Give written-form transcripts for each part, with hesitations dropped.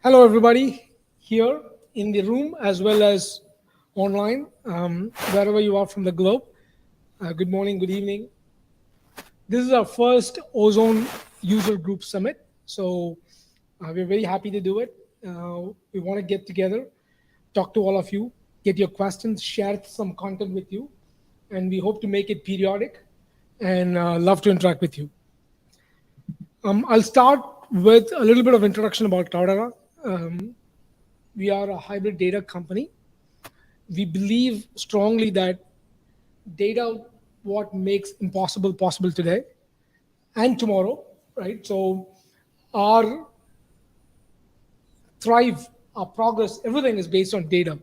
Hello, everybody, here in the room as well as online, wherever you are from the globe. Good morning, good evening. This is our first Ozone User Group Summit. So we're very happy to do it. We want to get together, talk to all of you, get your questions, share some content with you, and we hope to make it periodic and love to interact with you. I'll start with a little bit of introduction about Cloudera. Um, we are a hybrid data company. We believe strongly that data what makes impossible possible today and tomorrow, right? So our thrive, our progress, everything is based on data.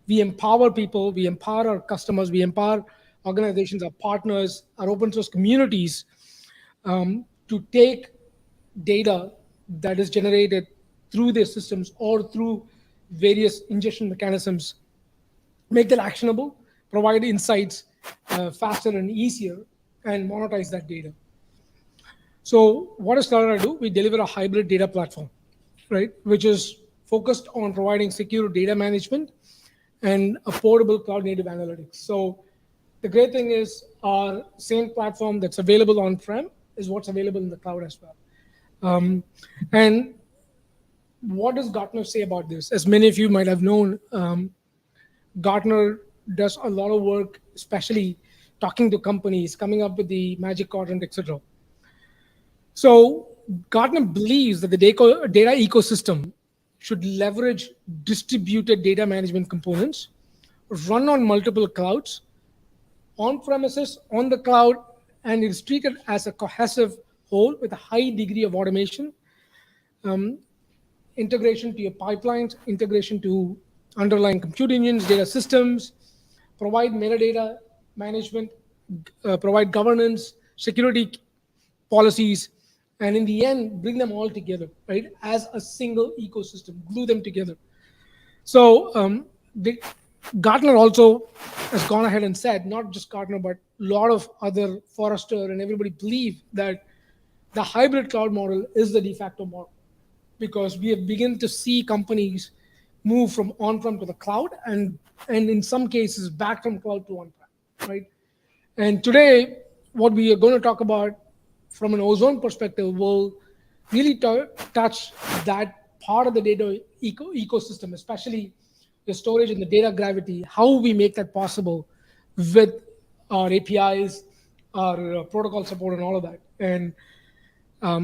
We empower people, we empower our customers, we empower organizations, our partners, our open source communities to take data that is generated through their systems or through various ingestion mechanisms, make that actionable, provide insights faster and easier, and monetize that data. So, what does Cloudera do? We deliver a hybrid data platform, right, which is focused on providing secure data management and a portable cloud native analytics. So, the great thing is our same platform that's available on prem is what's available in the cloud as well. And what does Gartner say about this? As many of you might have known, Gartner does a lot of work, especially talking to companies, coming up with the magic quadrant, etc. So Gartner believes that the data ecosystem should leverage distributed data management components, run on multiple clouds, on premises, on the cloud, and it is treated as a cohesive whole with a high degree of automation, um, integration to your pipelines, integration to underlying compute engines, data systems, provide metadata management, provide governance, security policies, and in the end, bring them all together, right, as a single ecosystem, glue them together. So Gartner also has gone ahead and said, not just Gartner, but a lot of other Forrester and everybody believe that the hybrid cloud model is the de facto model because we have begun to see companies move from on-prem to the cloud and in some cases back from cloud to on-prem, right? And today, what we are going to talk about from an Ozone perspective will really touch that part of the data ecosystem, especially the storage and the data gravity, how we make that possible with our APIs, our protocol support, and all of that. And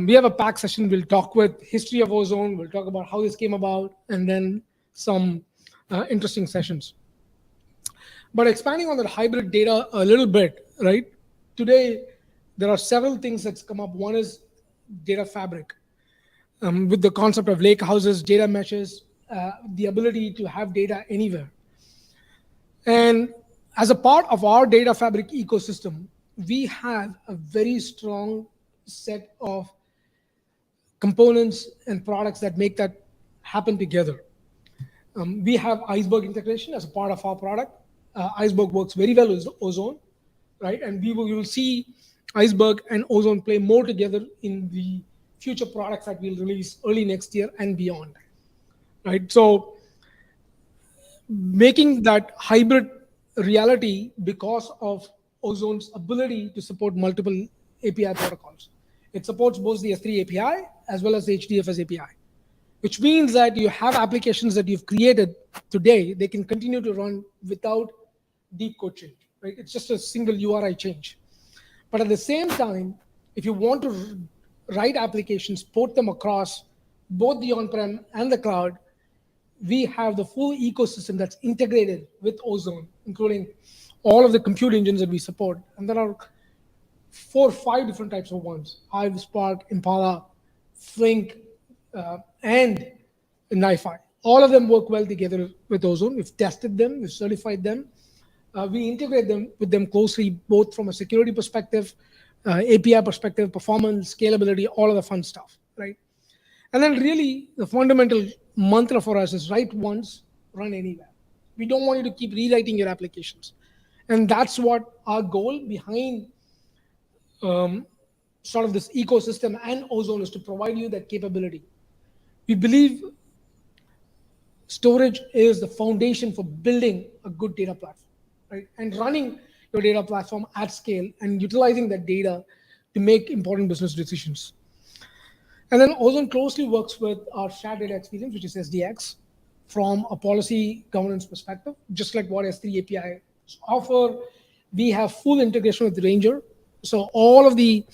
we have a pack session. We'll talk with history of Ozone. We'll talk about how this came about, and then some interesting sessions. But expanding on that hybrid data a little bit, right? Today, there are several things that's come up. One is data fabric, with the concept of lake houses, data meshes, the ability to have data anywhere. And as a part of our data fabric ecosystem, we have a very strong set of components and products that make that happen together. We have Iceberg integration as a part of our product. Iceberg works very well with Ozone, right? And you will see Iceberg and Ozone play more together in the future products that we'll release early next year and beyond, right? So making that hybrid reality because of Ozone's ability to support multiple API protocols. It supports both the S3 API as well as the HDFS API, which means that you have applications that you've created today, they can continue to run without deep code change, right? It's just a single URI change. But at the same time, if you want to write applications, port them across both the on-prem and the cloud, we have the full ecosystem that's integrated with Ozone, including all of the compute engines that we support. And there are 4 or 5 different types of ones: Hive, Spark, Impala, Flink, and NiFi. All of them work well together with Ozone. We've tested them, we've certified them. We integrate them with them closely, both from a security perspective, API perspective, performance, scalability, all of the fun stuff, right? And then really the fundamental mantra for us is write once, run anywhere. We don't want you to keep rewriting your applications. And that's what our goal behind sort of this ecosystem and Ozone is, to provide you that capability. We believe storage is the foundation for building a good data platform, right? And running your data platform at scale and utilizing that data to make important business decisions. And then Ozone closely works with our shared data experience, which is SDX, from a policy governance perspective, just like what S3 API offer. We have full integration with Ranger. So all of the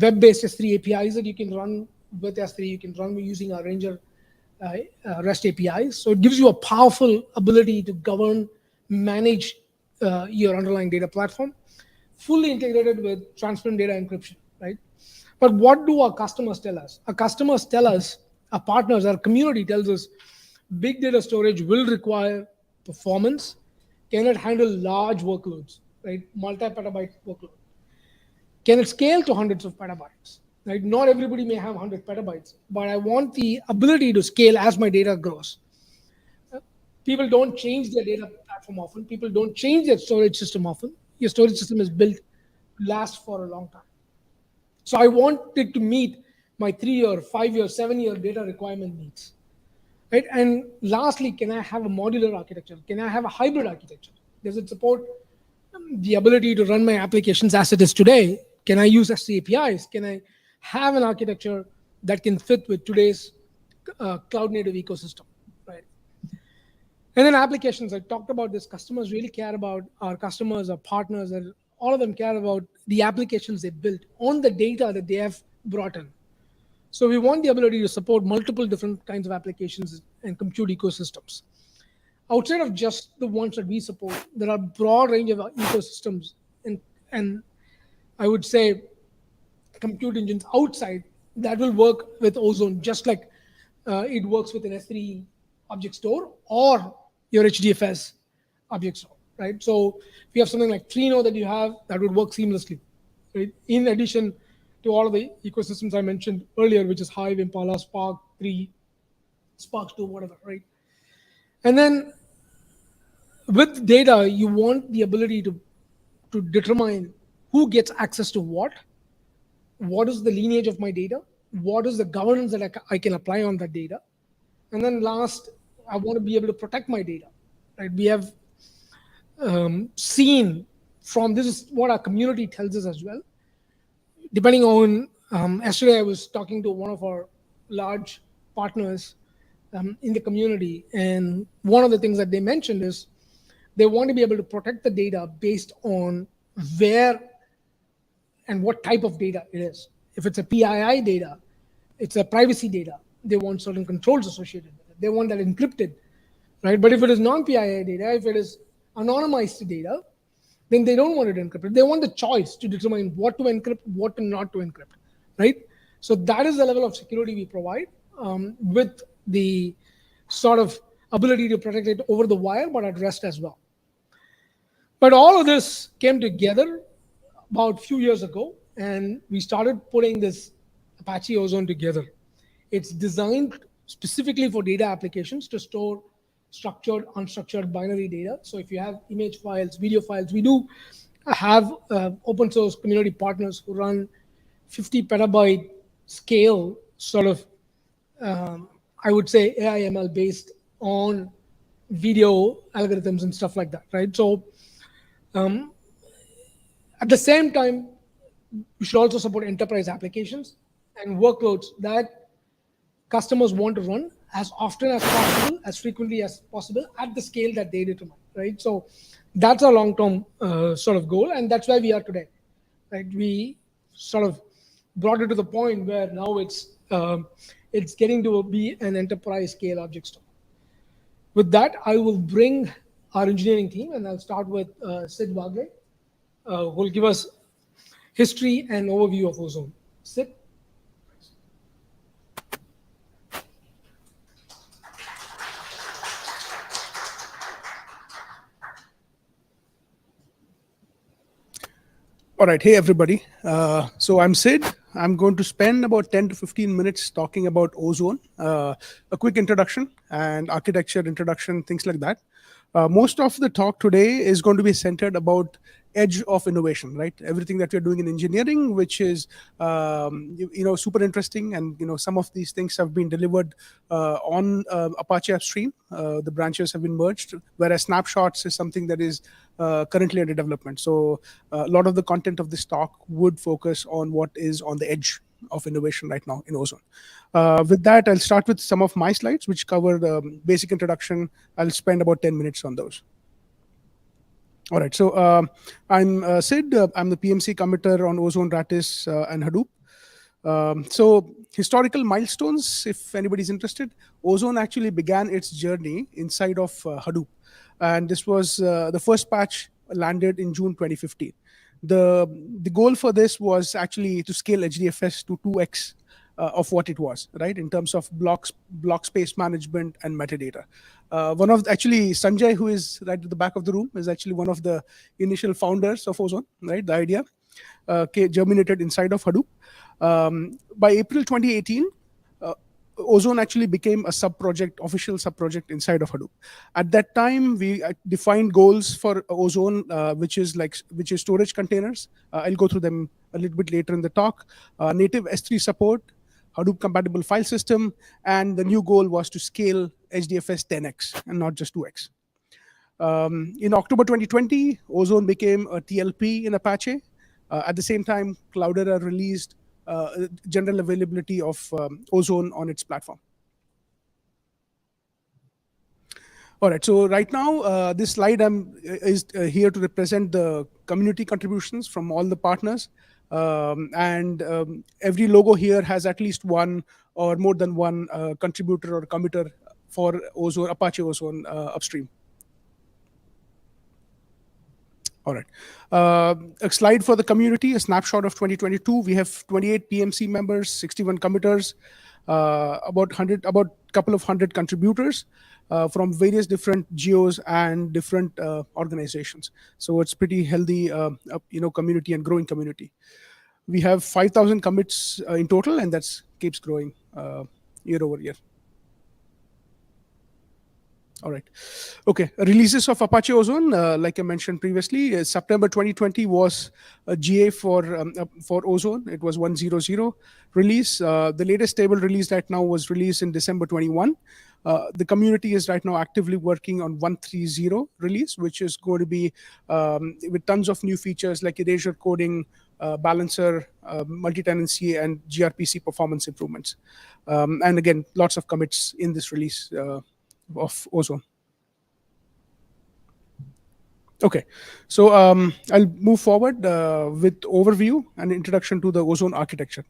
web-based S3 APIs that you can run with S3, you can run using our Ranger REST APIs. So it gives you a powerful ability to govern, manage your underlying data platform, fully integrated with transparent data encryption, right? But what do our customers tell us? Our customers tell us, our partners, our community tells us, big data storage will require performance, cannot handle large workloads, right? Multi-petabyte workload. Can it scale to hundreds of petabytes? Right? Not everybody may have 100 petabytes, but I want the ability to scale as my data grows. People don't change their data platform often. People don't change their storage system often. Your storage system is built to last for a long time. So I want it to meet my 3-year, 5-year, 7-year data requirement needs. Right? And lastly, can I have a modular architecture? Can I have a hybrid architecture? Does it support the ability to run my applications as it is today? Can I use S3 APIs? Can I have an architecture that can fit with today's cloud native ecosystem, right? And then applications, I talked about this. Customers really care about our customers, our partners, and all of them care about the applications they built on the data that they have brought in. So we want the ability to support multiple different kinds of applications and compute ecosystems. Outside of just the ones that we support, there are a broad range of ecosystems and I would say compute engines outside that will work with Ozone, just like it works with an S3 object store or your HDFS object store, right? So if you have something like Trino that you have, that would work seamlessly, right? In addition to all of the ecosystems I mentioned earlier, which is Hive, Impala, Spark 3, Spark 2, whatever, right? And then with data, you want the ability to determine who gets access to what is the lineage of my data, what is the governance that I can apply on that data. And then last, I want to be able to protect my data, right? We have seen from, this is what our community tells us as well. Depending on, yesterday I was talking to one of our large partners in the community, and one of the things that they mentioned is they want to be able to protect the data based on where and what type of data it is. If it's a PII data, it's a privacy data, they want certain controls associated with it. They want that encrypted, right? But if it is non-PII data, if it is anonymized data, then they don't want it encrypted. They want the choice to determine what to encrypt, what to not to encrypt, right? So that is the level of security we provide with the sort of ability to protect it over the wire, but at rest as well. But all of this came together about a few years ago, and we started putting this Apache Ozone together. It's designed specifically for data applications to store structured, unstructured binary data. So if you have image files, video files, we do have open source community partners who run 50 petabyte scale sort of, I would say AI ML based on video algorithms and stuff like that, right? So at the same time, we should also support enterprise applications and workloads that customers want to run as often as possible, as frequently as possible, at the scale that they determine, right? So that's our long-term sort of goal, and that's where we are today, right? We sort of brought it to the point where now it's getting to be an enterprise scale object store. With that, I will bring our engineering team, and I'll start with Sid Wagle, who will give us history and overview of Ozone. Sid? All right. Hey, everybody. So I'm Sid. I'm going to spend about 10 to 15 minutes talking about Ozone, a quick introduction and architecture introduction, things like that. Most of the talk today is going to be centered about edge of innovation, right? Everything that we're doing in engineering, which is super interesting, and some of these things have been delivered on Apache Upstream. The branches have been merged, whereas Snapshots is something that is currently under development. So a lot of the content of this talk would focus on what is on the edge of innovation right now in Ozone. With that, I'll start with some of my slides, which cover the basic introduction. I'll spend about 10 minutes on those. All right, so I'm Sid. I'm the PMC committer on Ozone, Ratis, and Hadoop. So historical milestones, if anybody's interested, Ozone actually began its journey inside of Hadoop. And this was the first patch landed in June 2015. The goal for this was actually to scale HDFS to 2x of what it was, right, in terms of block space management and metadata. One of actually Sanjay, who is right at the back of the room, is actually one of the initial founders of Ozone, right? The idea germinated inside of Hadoop. By April 2018, uh, Ozone actually became a official sub-project inside of Hadoop. At that time, we defined goals for Ozone, which is storage containers. I'll go through them a little bit later in the talk. Native S3 support, Hadoop compatible file system, and the new goal was to scale HDFS 10x and not just 2x. In October 2020, Ozone became a TLP in Apache. At the same time, Cloudera released general availability of Ozone on its platform. All right, so right now, this slide is here to represent the community contributions from all the partners. Every logo here has at least one or more than one contributor or committer for Ozone, Apache Ozone upstream. All right. A slide for the community, a snapshot of 2022. We have 28 PMC members, 61 committers, about couple of hundred contributors from various different geos and different organizations. So it's pretty healthy, community and growing community. We have 5,000 commits in total, and that keeps growing year over year. All right. Okay. Releases of Apache Ozone, like I mentioned previously, September 2020 was a GA for Ozone. It was 1.0.0 release. The latest stable release right now was released in December 21. The community is right now actively working on 1.3.0 release, which is going to be with tons of new features like erasure coding, balancer, multi-tenancy, and gRPC performance improvements. And again, lots of commits in this release of Ozone. Okay, so I'll move forward with overview and introduction to the Ozone architecture.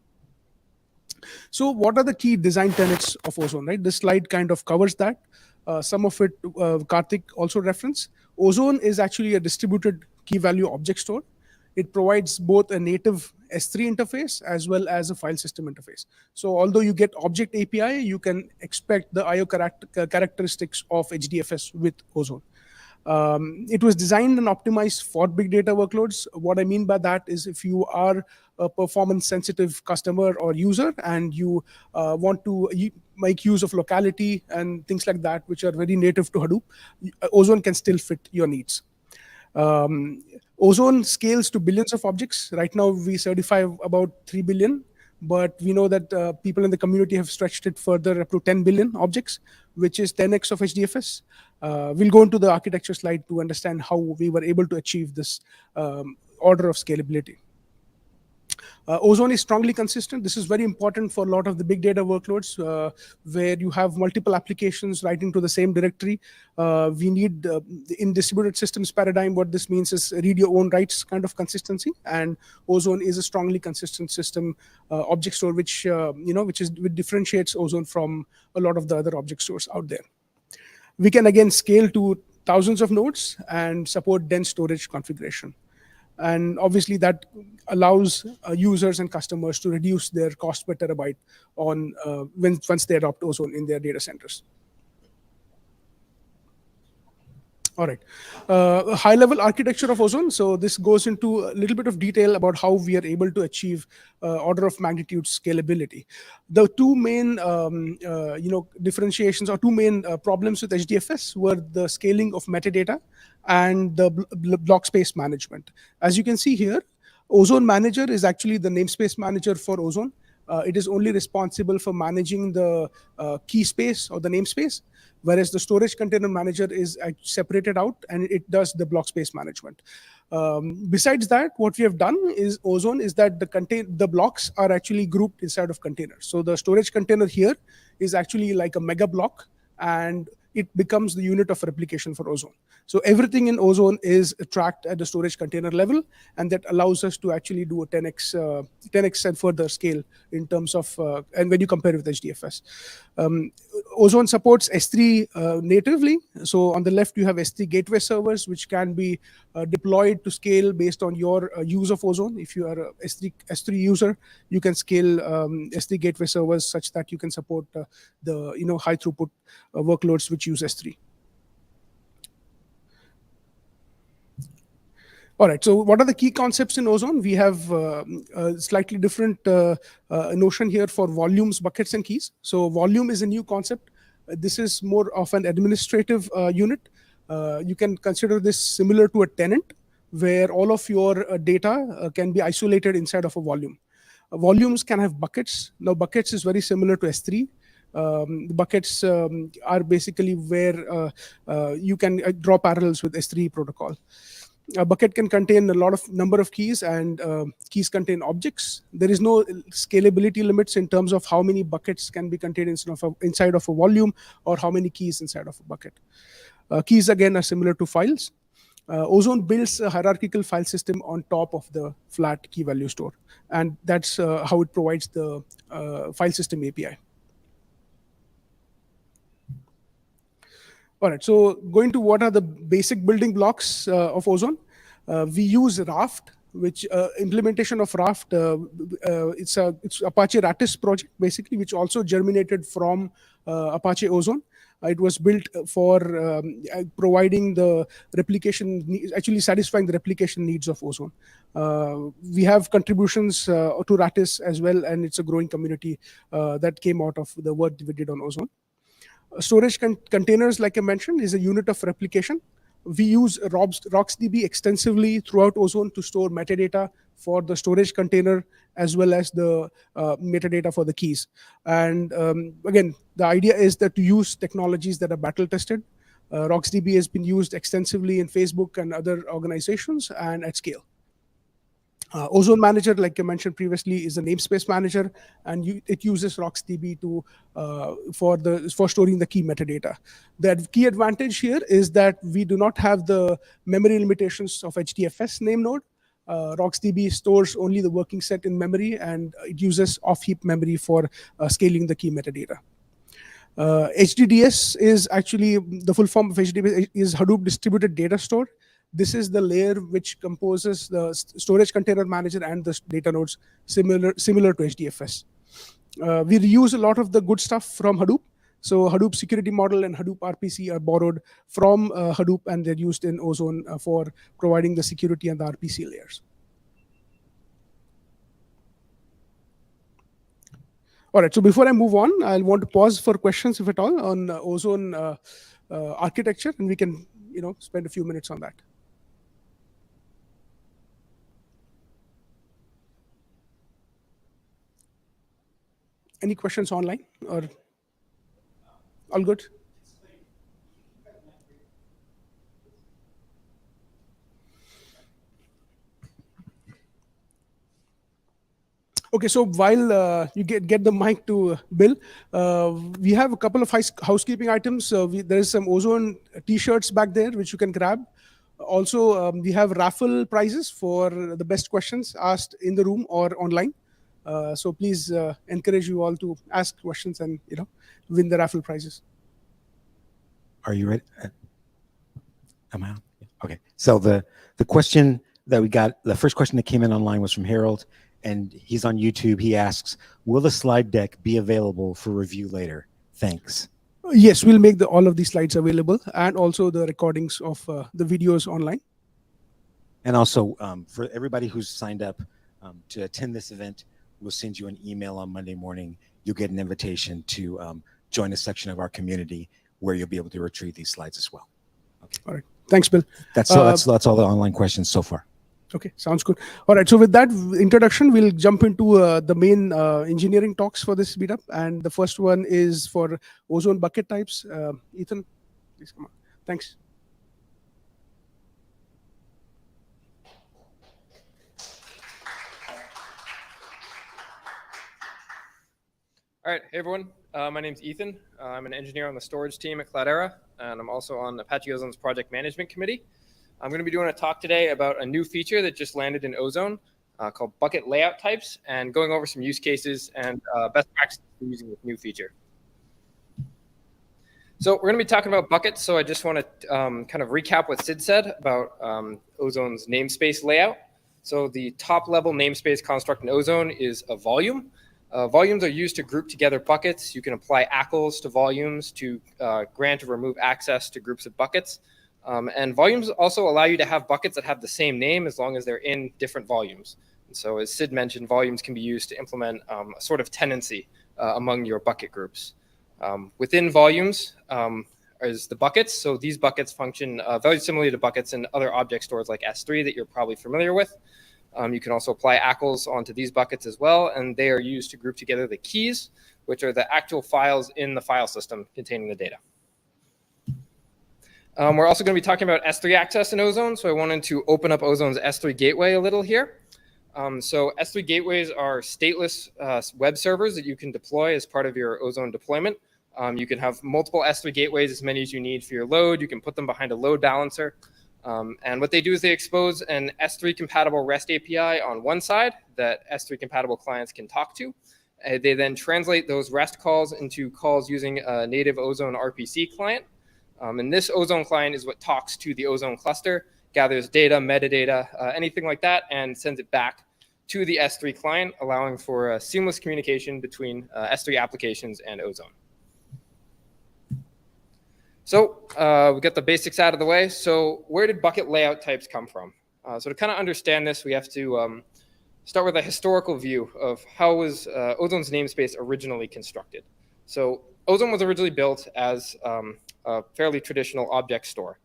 So what are the key design tenets of Ozone, right? This slide kind of covers that. Some of it Karthik also referenced. Ozone is actually a distributed key value object store. It provides both a native S3 interface as well as a file system interface. So although you get object API, you can expect the IO characteristics of HDFS with Ozone. It was designed and optimized for big data workloads. What I mean by that is if you are a performance sensitive customer or user and you want to make use of locality and things like that, which are very native to Hadoop, Ozone can still fit your needs. Ozone scales to billions of objects. Right now, we certify about 3 billion, but we know that people in the community have stretched it further up to 10 billion objects, which is 10x of HDFS. We'll go into the architecture slide to understand how we were able to achieve this order of scalability. Ozone is strongly consistent. This is very important for a lot of the big data workloads where you have multiple applications writing to the same directory. We need, in distributed systems paradigm, what this means is read your own writes kind of consistency. And Ozone is a strongly consistent system object store, which differentiates Ozone from a lot of the other object stores out there. We can again scale to thousands of nodes and support dense storage configuration. And obviously that allows users and customers to reduce their cost per terabyte on once they adopt Ozone in their data centers. All right. High-level architecture of Ozone. So this goes into a little bit of detail about how we are able to achieve order of magnitude scalability. The two main, differentiations or two main problems with HDFS were the scaling of metadata and the block space management. As you can see here, Ozone Manager is actually the namespace manager for Ozone. It is only responsible for managing the key space or the namespace, whereas the storage container manager is separated out and it does the block space management. Besides that, what we have done is Ozone is that the blocks are actually grouped inside of containers. So the storage container here is actually like a mega block, and it becomes the unit of replication for Ozone. So everything in Ozone is tracked at the storage container level, and that allows us to actually do a 10x and further scale in terms of, and when you compare it with HDFS. Ozone supports S3 natively. So on the left, you have S3 gateway servers, which can be deployed to scale based on your use of Ozone. If you are a S3 user, you can scale S3 gateway servers such that you can support the high throughput workloads which use S3. All right. So what are the key concepts in Ozone? We have a slightly different notion here for volumes, buckets, and keys. So volume is a new concept. This is more of an administrative unit. You can consider this similar to a tenant, where all of your data can be isolated inside of a volume. Volumes can have buckets. Now, buckets is very similar to S3. The buckets are basically where you can draw parallels with S3 protocol. A bucket can contain a lot of number of keys, and keys contain objects. There is no scalability limits in terms of how many buckets can be contained inside of a volume, or how many keys inside of a bucket. Keys again are similar to files. Ozone builds a hierarchical file system on top of the flat key value store, and that's how it provides the file system API. All right, so going to what are the basic building blocks of Ozone. We use Raft, which implementation of Raft, it's Apache Ratis project, basically, which also germinated from Apache Ozone. It was built for providing the replication, actually satisfying the replication needs of Ozone. We have contributions to Ratis as well, and it's a growing community that came out of the work we did on Ozone. Storage containers, like I mentioned, is a unit of replication. We use RocksDB extensively throughout Ozone to store metadata for the storage container, as well as the metadata for the keys. And again, the idea is that to use technologies that are battle tested. RocksDB has been used extensively in Facebook and other organizations and at scale. Ozone Manager, like I mentioned previously, is a namespace manager, and it uses RocksDB for storing the key metadata. The key advantage here is that we do not have the memory limitations of HDFS name node. RocksDB stores only the working set in memory, and it uses off-heap memory for scaling the key metadata. HDDS is actually the full form of HDDS is Hadoop Distributed Data Store. This is the layer which composes the storage container manager and the data nodes, similar to HDFS. We reuse a lot of the good stuff from Hadoop. So Hadoop security model and Hadoop RPC are borrowed from Hadoop, and they're used in Ozone for providing the security and the RPC layers. All right, so before I move on, I'll want to pause for questions, if at all, on Ozone architecture, and we can spend a few minutes on that. Any questions online, or all good? Okay, so while you get the mic to Bill, we have a couple of housekeeping items. There is some Ozone T-shirts back there which you can grab. Also, we have raffle prizes for the best questions asked in the room or online. So please encourage you all to ask questions and win the raffle prizes. Are you ready? Am I on? Okay. So the question that we got, the first question that came in online was from Harold, and he's on YouTube. He asks, "Will the slide deck be available for review later? Thanks." Yes, we'll make all of these slides available, and also the recordings of the videos online. And also, for everybody who's signed up to attend this event, we'll send you an email on Monday morning. You'll get an invitation to join a section of our community where you'll be able to retrieve these slides as well. Okay. All right. Thanks, Bill. That's all the online questions so far. Okay, sounds good. All right, so with that introduction, we'll jump into the main engineering talks for this meetup. And the first one is for ozone bucket types. Ethan, please come on. Thanks. All right, hey everyone. My name's Ethan. I'm an engineer on the storage team at Cloudera, and I'm also on Apache Ozone's project management committee. I'm going to be doing a talk today about a new feature that just landed in Ozone called bucket layout types, and going over some use cases and best practices for using this new feature. So we're going to be talking about buckets, so I just want to kind of recap what Sid said about Ozone's namespace layout. So the top level namespace construct in Ozone is a volume. Volumes are used to group together buckets. You can apply ACLs to volumes to grant or remove access to groups of buckets. And volumes also allow you to have buckets that have the same name as long as they're in different volumes. And so as Sid mentioned, volumes can be used to implement a sort of tenancy among your bucket groups. Within volumes is the buckets. So these buckets function very similarly to buckets in other object stores like S3 that you're probably familiar with. You can also apply ACLs onto these buckets as well, and they are used to group together the keys, which are the actual files in the file system containing the data. We're also going to be talking about S3 access in Ozone, so I wanted to open up Ozone's S3 gateway a little here. So S3 gateways are stateless web servers that you can deploy as part of your Ozone deployment. You can have multiple S3 gateways, as many as you need for your load. You can put them behind a load balancer. And what they do is they expose an S3 compatible REST API on one side that S3 compatible clients can talk to. They then translate those REST calls into calls using a native Ozone RPC client. And this Ozone client is what talks to the Ozone cluster, gathers data, metadata, anything like that, and sends it back to the S3 client, allowing for a seamless communication between S3 applications and Ozone. So we got the basics out of the way. So where did bucket layout types come from? So to kind of understand this, we have to start with a historical view of how was Ozone's namespace originally constructed. So Ozone was originally built as a fairly traditional object store,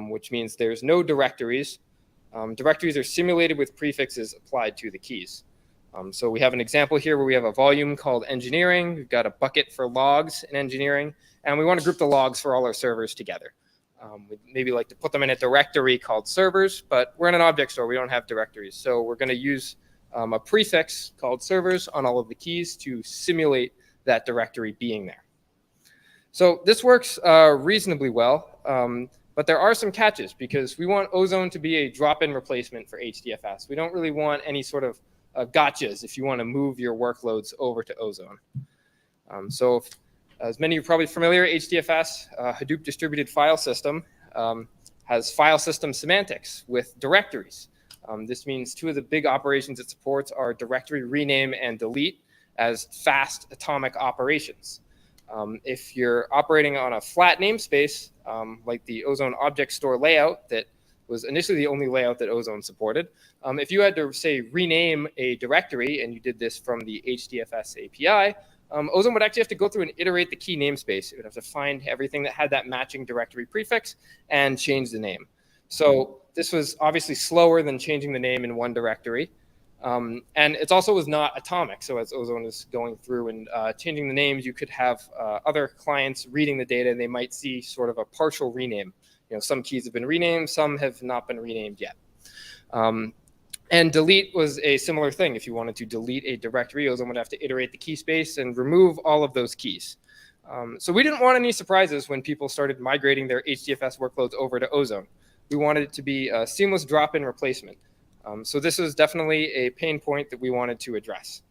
which means there's no directories. Directories are simulated with prefixes applied to the keys. So we have an example here where we have a volume called engineering. We've got a bucket for logs in engineering, and we want to group the logs for all our servers together. We'd maybe like to put them in a directory called servers, but we're in an object store. We don't have directories. So we're going to use a prefix called servers on all of the keys to simulate that directory being there. So this works reasonably well, but there are some catches because we want Ozone to be a drop-in replacement for HDFS. We don't really want any sort of gotchas if you want to move your workloads over to Ozone. So as many of you are probably familiar, HDFS, Hadoop distributed file system, has file system semantics with directories. This means two of the big operations it supports are directory rename and delete as fast atomic operations. If you're operating on a flat namespace, like the Ozone object store layout that was initially the only layout that Ozone supported, if you had to, say, rename a directory, and you did this from the HDFS API, Ozone would actually have to go through and iterate the key namespace. It would have to find everything that had that matching directory prefix and change the name. So this was obviously slower than changing the name in one directory. And it also was not atomic. So as Ozone is going through and changing the names, you could have other clients reading the data, and they might see sort of a partial rename. You know, some keys have been renamed, some have not been renamed yet. And delete was a similar thing. If you wanted to delete a directory, Ozone would have to iterate the key space and remove all of those keys. So we didn't want any surprises when people started migrating their HDFS workloads over to Ozone. We wanted it to be a seamless drop-in replacement. So this is definitely a pain point that we wanted to address.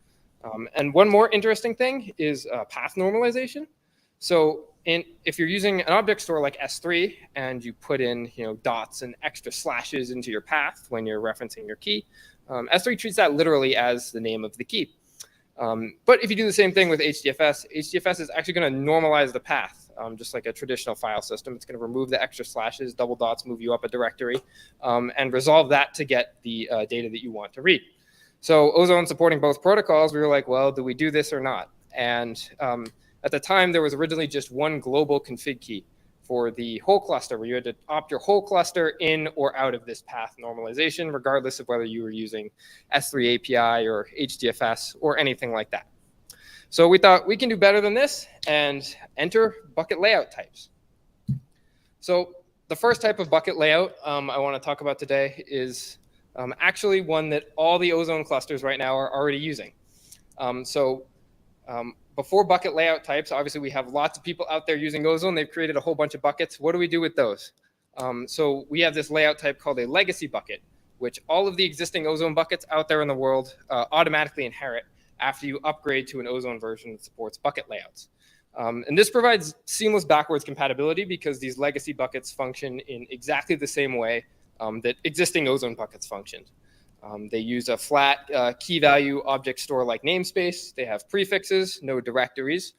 And one more interesting thing is path normalization. So if you're using an object store like S3 and you put in dots and extra slashes into your path when you're referencing your key, S3 treats that literally as the name of the key. But if you do the same thing with HDFS, HDFS is actually going to normalize the path, just like a traditional file system. It's going to remove the extra slashes, double dots, move you up a directory, and resolve that to get the data that you want to read. So Ozone supporting both protocols, we were like, well, do we do this or not? And at the time, there was originally just one global config key for the whole cluster, where you had to opt your whole cluster in or out of this path normalization, regardless of whether you were using S3 API or HDFS or anything like that. So we thought we can do better than this and enter bucket layout types. So the first type of bucket layout I want to talk about today is actually one that all the Ozone clusters right now are already using. Before bucket layout types, obviously we have lots of people out there using Ozone. They've created a whole bunch of buckets. What do we do with those? So we have this layout type called a legacy bucket, which all of the existing Ozone buckets out there in the world automatically inherit after you upgrade to an Ozone version that supports bucket layouts. And this provides seamless backwards compatibility because these legacy buckets function in exactly the same way that existing Ozone buckets functioned. They use a flat key value object store like namespace. They have prefixes, no directories.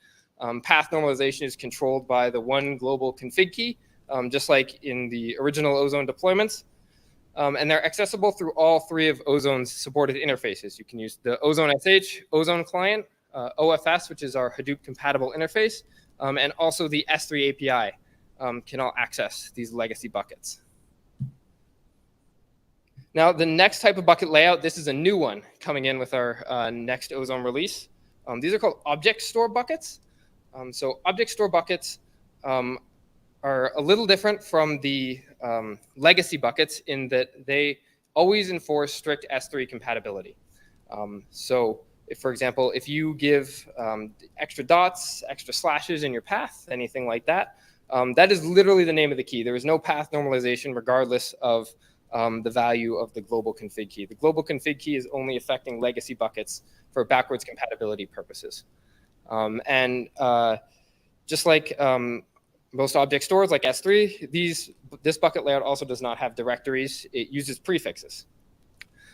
Path normalization is controlled by the one global config key, just like in the original Ozone deployments. And they're accessible through all three of Ozone's supported interfaces. You can use the Ozone SH, Ozone client, OFS, which is our Hadoop compatible interface, and also the S3 API can all access these legacy buckets. Now, the next type of bucket layout, this is a new one coming in with our next Ozone release. These are called object store buckets. So object store buckets are a little different from the legacy buckets in that they always enforce strict S3 compatibility. So if, for example, if you give extra dots, extra slashes in your path, anything like that, that is literally the name of the key. There is no path normalization regardless of the value of the global config key. The global config key is only affecting legacy buckets for backwards compatibility purposes. Just like most object stores like S3, this bucket layout also does not have directories. It uses prefixes.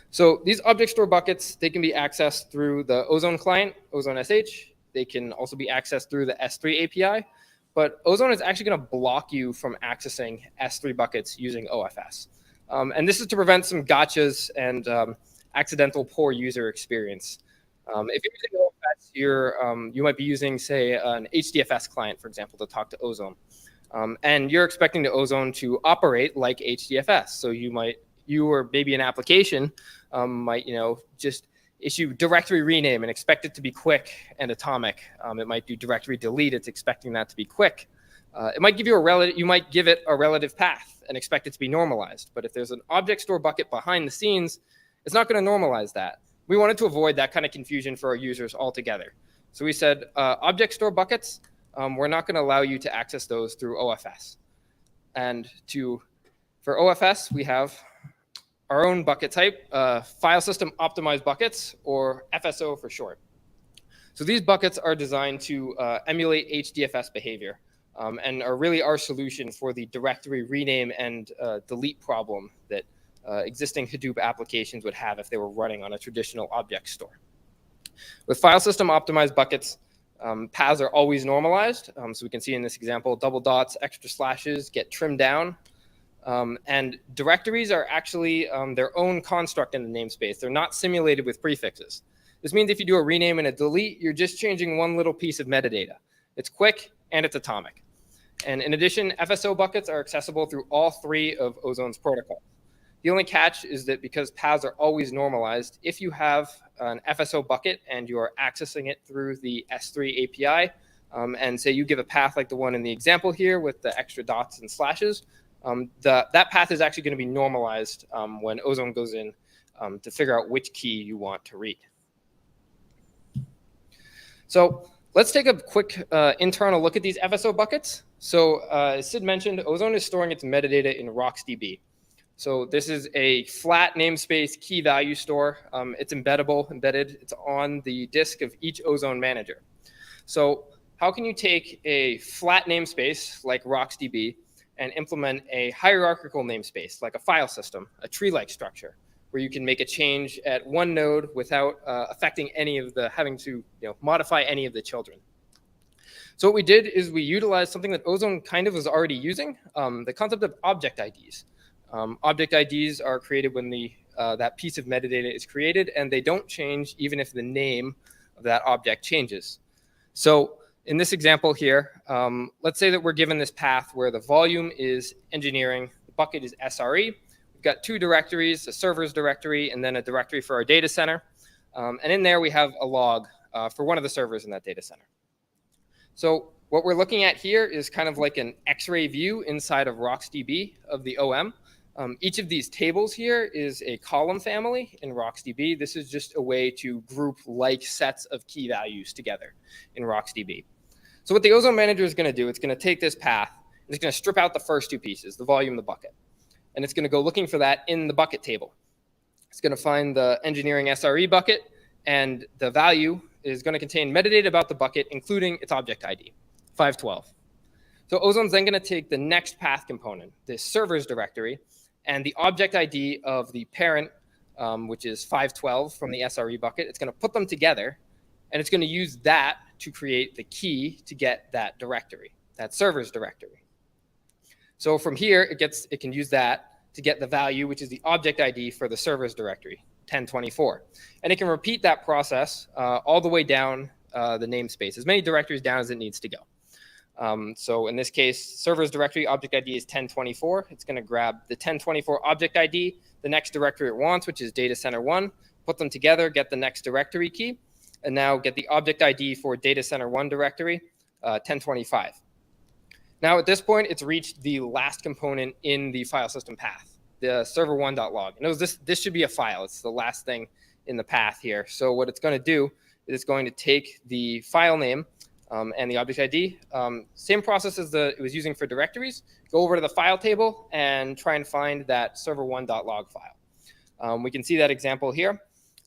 So these object store buckets, they can be accessed through the Ozone client, Ozone SH. They can also be accessed through the S3 API. But Ozone is actually going to block you from accessing S3 buckets using OFS. And this is to prevent some gotchas and accidental poor user experience. If you're using OFS, you might be using, say, an HDFS client, for example, to talk to Ozone. And you're expecting the Ozone to operate like HDFS. So you or maybe an application might, just issue directory rename and expect it to be quick and atomic. It might do directory delete. It's expecting that to be quick. It might give you you might give it a relative path and expect it to be normalized. But if there's an object store bucket behind the scenes, it's not going to normalize that. We wanted to avoid that kind of confusion for our users altogether. So we said object store buckets, we're not going to allow you to access those through OFS. And for OFS, we have our own bucket type, file system optimized buckets, or FSO for short. So these buckets are designed to emulate HDFS behavior. And are really our solution for the directory rename and delete problem that existing Hadoop applications would have if they were running on a traditional object store. With file system optimized buckets, paths are always normalized. So we can see in this example, double dots, extra slashes get trimmed down. And directories are actually their own construct in the namespace. They're not simulated with prefixes. This means if you do a rename and a delete, you're just changing one little piece of metadata. It's quick and it's atomic. And in addition, FSO buckets are accessible through all three of Ozone's protocols. The only catch is that because paths are always normalized, if you have an FSO bucket and you are accessing it through the S3 API, and say you give a path like the one in the example here with the extra dots and slashes, that path is actually going to be normalized when Ozone goes in to figure out which key you want to read. So let's take a quick internal look at these FSO buckets. So as Sid mentioned, Ozone is storing its metadata in RocksDB. So this is a flat namespace key value store. It's embedded. It's on the disk of each Ozone manager. So how can you take a flat namespace like RocksDB and implement a hierarchical namespace like a file system, a tree-like structure? where you can make a change at one node without affecting any of the, having to modify any of the children. So what we did is we utilized something that Ozone kind of was already using, the concept of object IDs. Object IDs are created when that piece of metadata is created, and they don't change even if the name of that object changes. So in this example here, let's say that we're given this path where the volume is engineering, the bucket is SRE. We've got two directories, a servers directory, and then a directory for our data center. And in there we have a log for one of the servers in that data center. So what we're looking at here is kind of like an X-ray view inside of RocksDB of the OM. Each of these tables here is a column family in RocksDB. This is just a way to group like sets of key values together in RocksDB. So what the Ozone Manager is going to do, it's going to take this path, and it's going to strip out the first two pieces, the volume and the bucket. And it's going to go looking for that in the bucket table. It's going to find the engineering SRE bucket, and the value is going to contain metadata about the bucket, including its object ID, 512. So Ozone's then going to take the next path component, this servers directory, and the object ID of the parent, which is 512 from the SRE bucket. It's going to put them together, and it's going to use that to create the key to get that directory, that servers directory. So from here, it can use that to get the value, which is the object ID for the servers directory, 1024. And it can repeat that process all the way down the namespace, as many directories down as it needs to go. So in this case, servers directory object ID is 1024. It's going to grab the 1024 object ID, the next directory it wants, which is data center 1, put them together, get the next directory key, and now get the object ID for data center 1 directory, 1025. Now at this point, it's reached the last component in the file system path, the server1.log. And this should be a file. It's the last thing in the path here. So what it's going to do is it's going to take the file name and the object ID, same process as it was using for directories, go over to the file table and try and find that server1.log file. We can see that example here.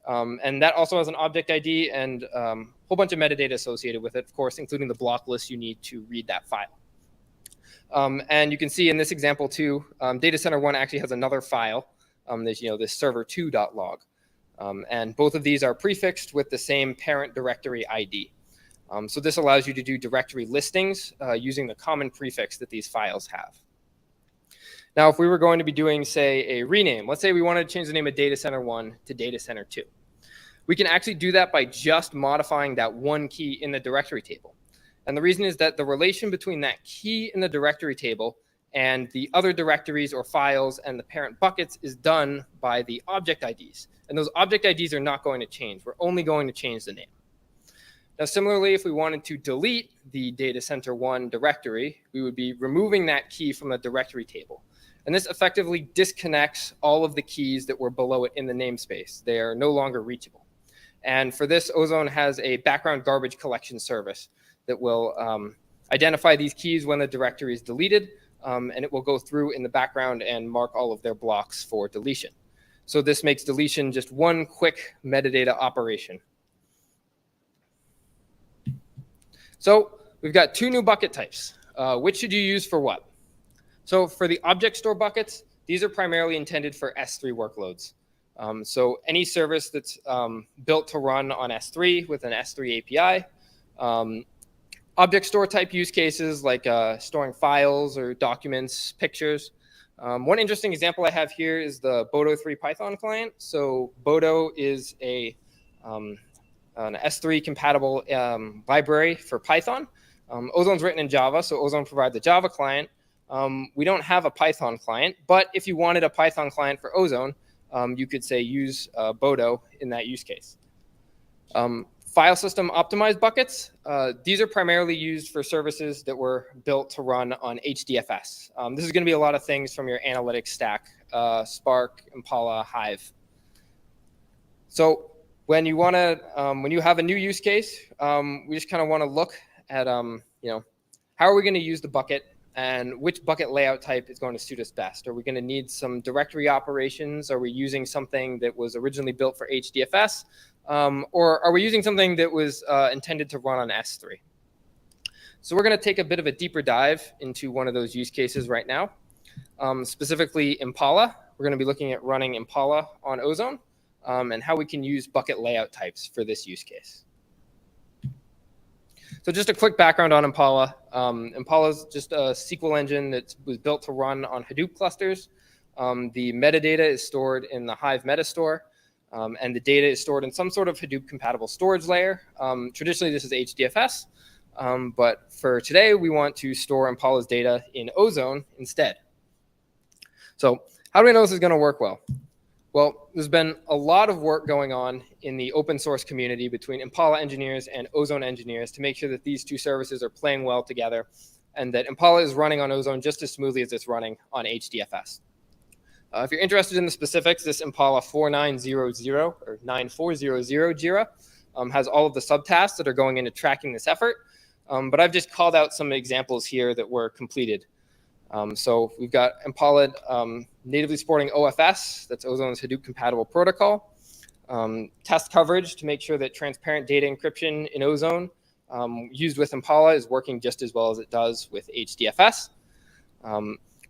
And that also has an object ID and a whole bunch of metadata associated with it, of course, including the block list you need to read that file. And you can see in this example too, data center 1 actually has another file, this server2.log. And both of these are prefixed with the same parent directory ID. So this allows you to do directory listings using the common prefix that these files have. Now, if we were going to be doing, say, a rename, let's say we wanted to change the name of data center 1 to data center 2. We can actually do that by just modifying that one key in the directory table. And the reason is that the relation between that key in the directory table and the other directories or files and the parent buckets is done by the object IDs. And those object IDs are not going to change. We're only going to change the name. Now, similarly, if we wanted to delete the data center 1 directory, we would be removing that key from the directory table. And this effectively disconnects all of the keys that were below it in the namespace. They are no longer reachable. And for this, Ozone has a background garbage collection service that will identify these keys when the directory is deleted, and it will go through in the background and mark all of their blocks for deletion. So this makes deletion just one quick metadata operation. So we've got two new bucket types. Which should you use for what? So for the object store buckets, these are primarily intended for S3 workloads. So any service that's built to run on S3 with an S3 API, object store type use cases like storing files or documents, pictures. One interesting example I have here is the Bodo 3 Python client. So Bodo is an S3 compatible library for Python. Ozone's written in Java, so Ozone provides a Java client. We don't have a Python client, but if you wanted a Python client for Ozone, you could say use Bodo in that use case. File system optimized buckets. These are primarily used for services that were built to run on HDFS. This is going to be a lot of things from your analytics stack, Spark, Impala, Hive. So when you want to, when you have a new use case, we just kind of want to look at, how are we going to use the bucket and which bucket layout type is going to suit us best? Are we going to need some directory operations? Are we using something that was originally built for HDFS? Or are we using something that was intended to run on S3? So we're going to take a bit of a deeper dive into one of those use cases right now, specifically Impala. we're going to be looking at running Impala on Ozone and how we can use bucket layout types for this use case. So just a quick background on Impala. Impala is just a SQL engine that was built to run on Hadoop clusters. The metadata is stored in the Hive metastore, and the data is stored in some sort of Hadoop compatible storage layer. Traditionally, this is HDFS, but for today, we want to store Impala's data in Ozone instead. So how do we know this is going to work well? Well, there's been a lot of work going on in the open source community between Impala engineers and Ozone engineers to make sure that these two services are playing well together and that Impala is running on Ozone just as smoothly as it's running on HDFS. If you're interested in the specifics, this Impala 4900 or 9400 Jira has all of the subtasks that are going into tracking this effort. But I've just called out some examples here that were completed. So we've got Impala natively supporting OFS, that's Ozone's Hadoop compatible protocol. Test coverage to make sure that transparent data encryption in Ozone used with Impala is working just as well as it does with HDFS.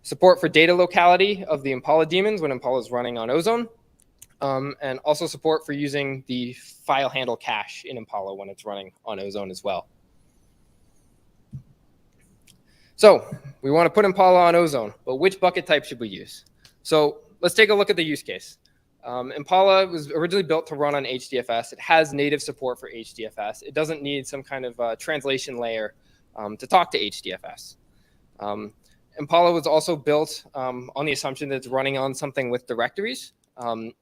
Support for data locality of the Impala daemons when Impala is running on Ozone. And also support for using the file handle cache in Impala when it's running on Ozone as well. So we want to put Impala on Ozone, but which bucket type should we use? So let's take a look at the use case. Impala was originally built to run on HDFS. It has native support for HDFS. It doesn't need some kind of translation layer to talk to HDFS. Impala was also built on the assumption that it's running on something with directories. And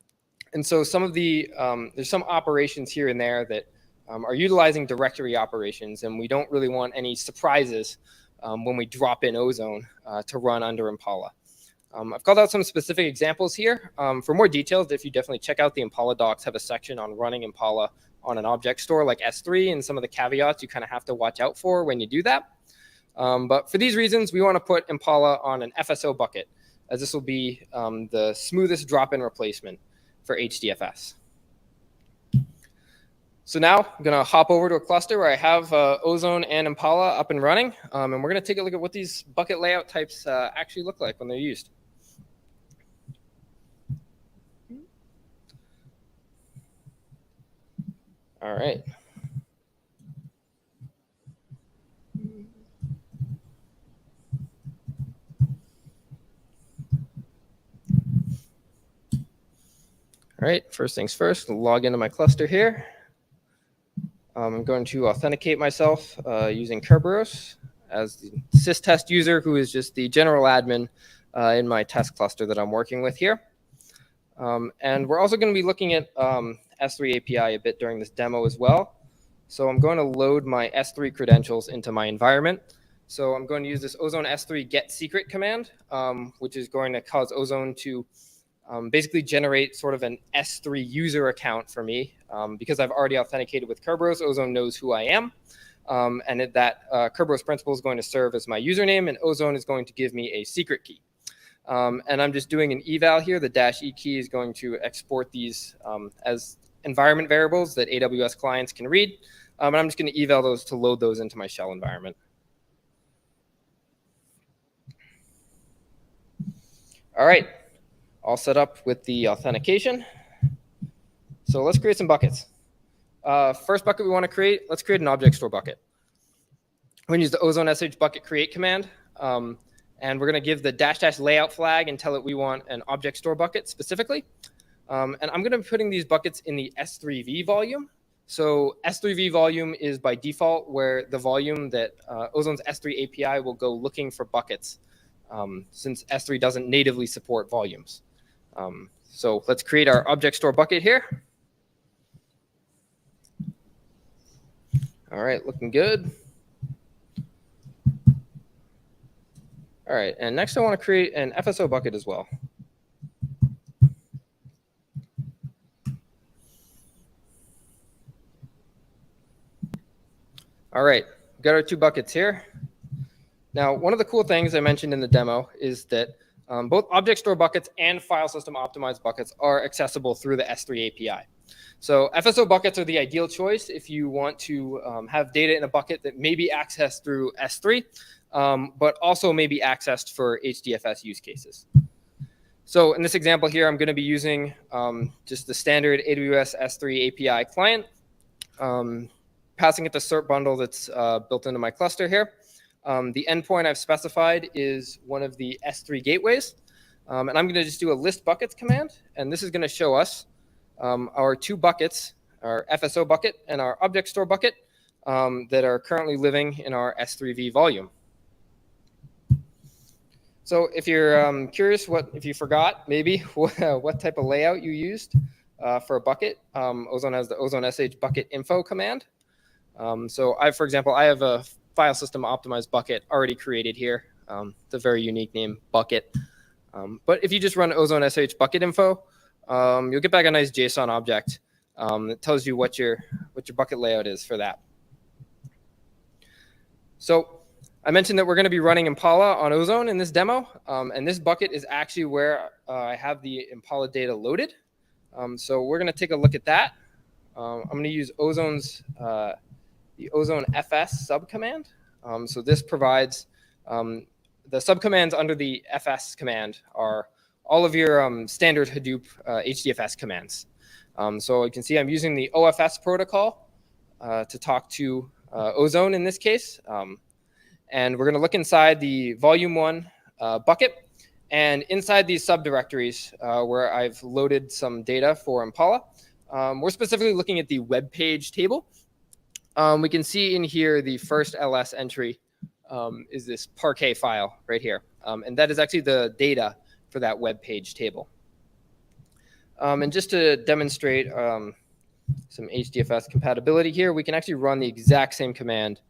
so some of the, there's some operations here and there that are utilizing directory operations, and we don't really want any surprises when we drop in Ozone to run under Impala. I've called out some specific examples here. For more details, if you definitely check out the Impala docs, have a section on running Impala on an object store like S3 and some of the caveats you kind of have to watch out for when you do that. But for these reasons, we want to put Impala on an FSO bucket, as this will be the smoothest drop-in replacement for HDFS. So now I'm going to hop over to a cluster where I have Ozone and Impala up and running, and we're going to take a look at what these bucket layout types actually look like when they're used. All right. All right, first things first, log into my cluster here. I'm going to authenticate myself using Kerberos as the systest user, who is just the general admin in my test cluster that I'm working with here. And we're also going to be looking at S3 API a bit during this demo as well. So I'm going to load my S3 credentials into my environment. So I'm going to use this Ozone S3 get secret command, which is going to cause Ozone to basically generate sort of an S3 user account for me. Because I've already authenticated with Kerberos, Ozone knows who I am. And that Kerberos principal is going to serve as my username, and Ozone is going to give me a secret key. And I'm just doing an eval here. The -e key is going to export these as environment variables that AWS clients can read. And I'm just going to eval those to load those into my shell environment. All right. All set up with the authentication. So let's create some buckets. First bucket we want to create, let's create an object store bucket. We're going to use the Ozone sh bucket create command. And we're going to give the -- layout flag and tell it we want an object store bucket specifically. And I'm going to be putting these buckets in the S3v volume. So S3v volume is by default where the volume that Ozone's S3 API will go looking for buckets, since S3 doesn't natively support volumes. So let's create our object store bucket here. All right, looking good. All right, and next I want to create an FSO bucket as well. All right, we've got our two buckets here. Now, one of the cool things I mentioned in the demo is that both object store buckets and file system optimized buckets are accessible through the S3 API. So FSO buckets are the ideal choice if you want to have data in a bucket that may be accessed through S3, but also may be accessed for HDFS use cases. So in this example here, I'm going to be using just the standard AWS S3 API client, passing it the cert bundle that's built into my cluster here. The endpoint I've specified is one of the S3 gateways. And I'm going to just do a list buckets command. And this is going to show us our two buckets, our FSO bucket and our object store bucket, that are currently living in our S3V volume. So if you're curious, if you forgot maybe what type of layout you used for a bucket, Ozone has the Ozone SH bucket info command. So for example, I have a file system optimized bucket already created here. It's a very unique name, bucket. But if you just run Ozone SH bucket info, you'll get back a nice JSON object that tells you what your bucket layout is for that. So I mentioned that we're going to be running Impala on Ozone in this demo, and this bucket is actually where I have the Impala data loaded. So we're going to take a look at that. I'm going to use Ozone's the Ozone FS subcommand. So this provides the subcommands under the FS command are all of your standard Hadoop HDFS commands. So you can see I'm using the OFS protocol to talk to Ozone in this case. And we're going to look inside the volume 1 bucket. And inside these subdirectories where I've loaded some data for Impala, we're specifically looking at the web page table. We can see in here the first LS entry is this Parquet file right here. And that is actually the data for that web page table. And just to demonstrate some HDFS compatibility here, we can actually run the exact same command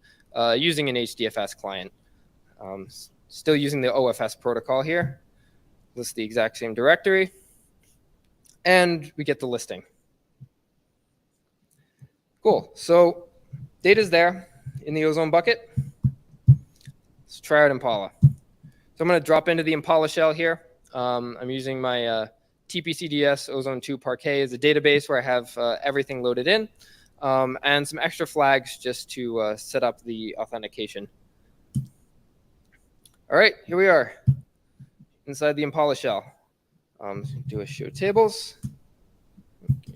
using an HDFS client. Still using the OFS protocol here. List the exact same directory. And we get the listing. Cool. So data's there in the Ozone bucket. Let's try out Impala. So I'm going to drop into the Impala shell here. I'm using my TPCDS Ozone 2 Parquet as a database where I have everything loaded in. And some extra flags just to set up the authentication. All right, here we are inside the Impala shell. Do a show tables.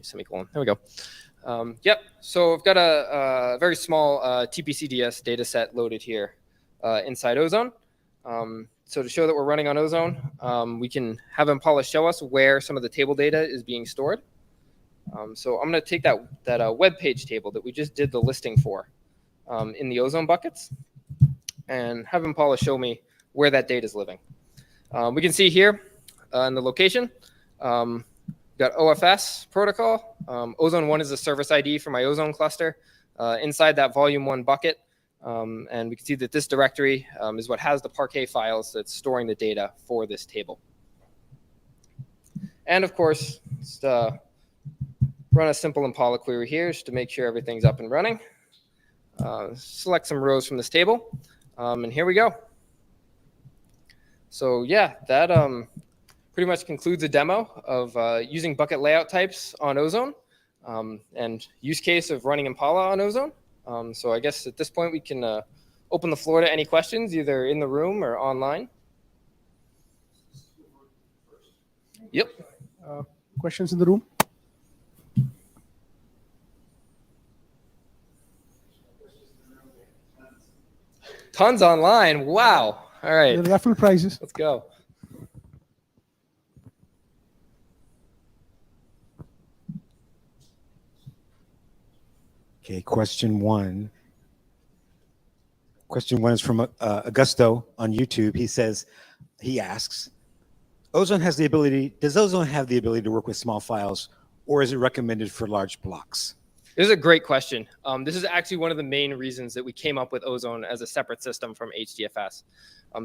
Semicolon. There we go. Yep. So I've got a very small TPCDS data set loaded here inside Ozone. So to show that we're running on Ozone, we can have Impala show us where some of the table data is being stored. So I'm going to take that web page table that we just did the listing for in the Ozone buckets and have Impala show me where that data is living. We can see here in the location, got OFS protocol. Ozone 1 is the service ID for my Ozone cluster. Inside that volume 1 bucket, and we can see that this directory is what has the Parquet files that's storing the data for this table. And of course, just run a simple Impala query here just to make sure everything's up and running. Select some rows from this table, and here we go. So yeah, that pretty much concludes a demo of using bucket layout types on Ozone and use case of running Impala on Ozone. So I guess at this point we can open the floor to any questions, either in the room or online. Yep. Questions in the room? Tons online. Wow. All right. The raffle prizes. Let's go. Okay, question one. Question one is from Augusto on YouTube. He asks, does Ozone have the ability to work with small files, or is it recommended for large blocks? This is a great question. This is actually one of the main reasons that we came up with Ozone as a separate system from HDFS.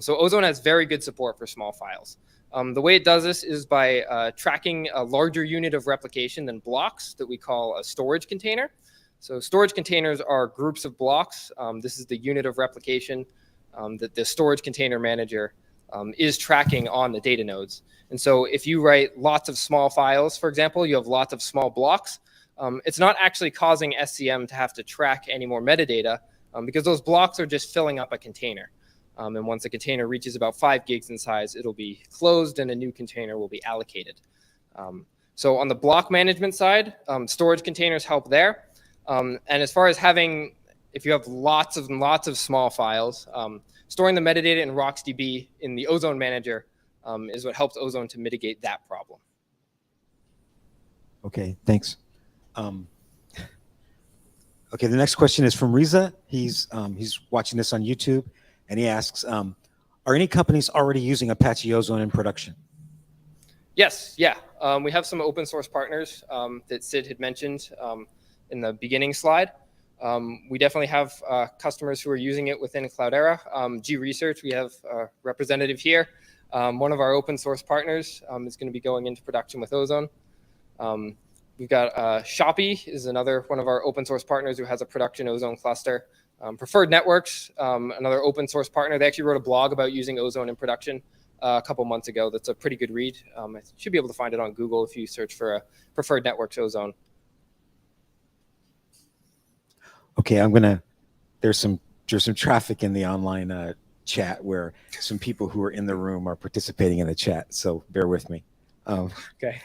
So Ozone has very good support for small files. The way it does this is by tracking a larger unit of replication than blocks that we call a storage container. So storage containers are groups of blocks. This is the unit of replication that the storage container manager is tracking on the data nodes. And so if you write lots of small files, for example, you have lots of small blocks, it's not actually causing SCM to have to track any more metadata because those blocks are just filling up a container. And once a container reaches about 5 gigs in size, it'll be closed and a new container will be allocated. So on the block management side, storage containers help there. And as far as having, if you have lots and lots of small files, storing the metadata in RocksDB in the Ozone manager is what helps Ozone to mitigate that problem. Okay, thanks. Okay, the next question is from Riza. He's watching this on YouTube, and he asks, are any companies already using Apache Ozone in production? Yes, yeah. We have some open source partners that Sid had mentioned in the beginning slide. We definitely have customers who are using it within Cloudera. G Research, we have a representative here. One of our open source partners is going to be going into production with Ozone. We've got Shopee is another one of our open source partners who has a production Ozone cluster. Preferred Networks, another open source partner. They actually wrote a blog about using Ozone in production a couple months ago. That's a pretty good read. I should be able to find it on Google if you search for Preferred Networks Ozone. Okay, there's some traffic in the online chat where some people who are in the room are participating in the chat, so bear with me. Okay.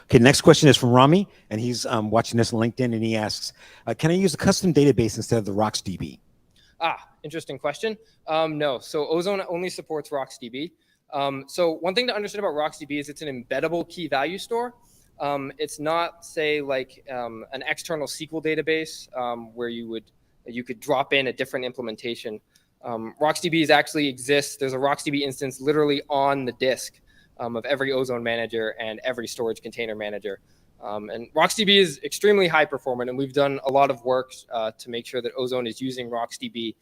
Okay, next question is from Rami, and he's watching this on LinkedIn, and he asks, can I use a custom database instead of the RocksDB? Interesting question. No, so Ozone only supports RocksDB. So one thing to understand about RocksDB is it's an embeddable key value store. It's not, say, like an external SQL database where you could drop in a different implementation. RocksDB actually exists. There's a RocksDB instance literally on the disk of every Ozone manager and every storage container manager. And RocksDB is extremely high performant, and we've done a lot of work to make sure that Ozone is using RocksDB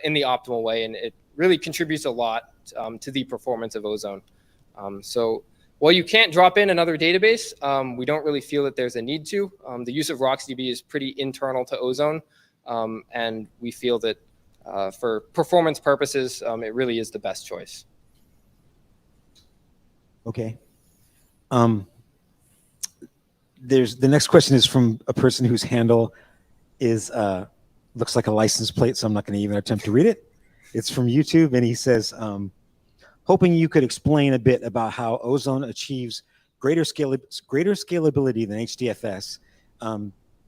in the optimal way, and it really contributes a lot to the performance of Ozone. So while you can't drop in another database, we don't really feel that there's a need to. The use of RocksDB is pretty internal to Ozone, and we feel that for performance purposes, it really is the best choice. Okay. The next question is from a person whose handle is looks like a license plate, so I'm not going to even attempt to read it. It's from YouTube, and he says, hoping you could explain a bit about how Ozone achieves greater scalability than HDFS,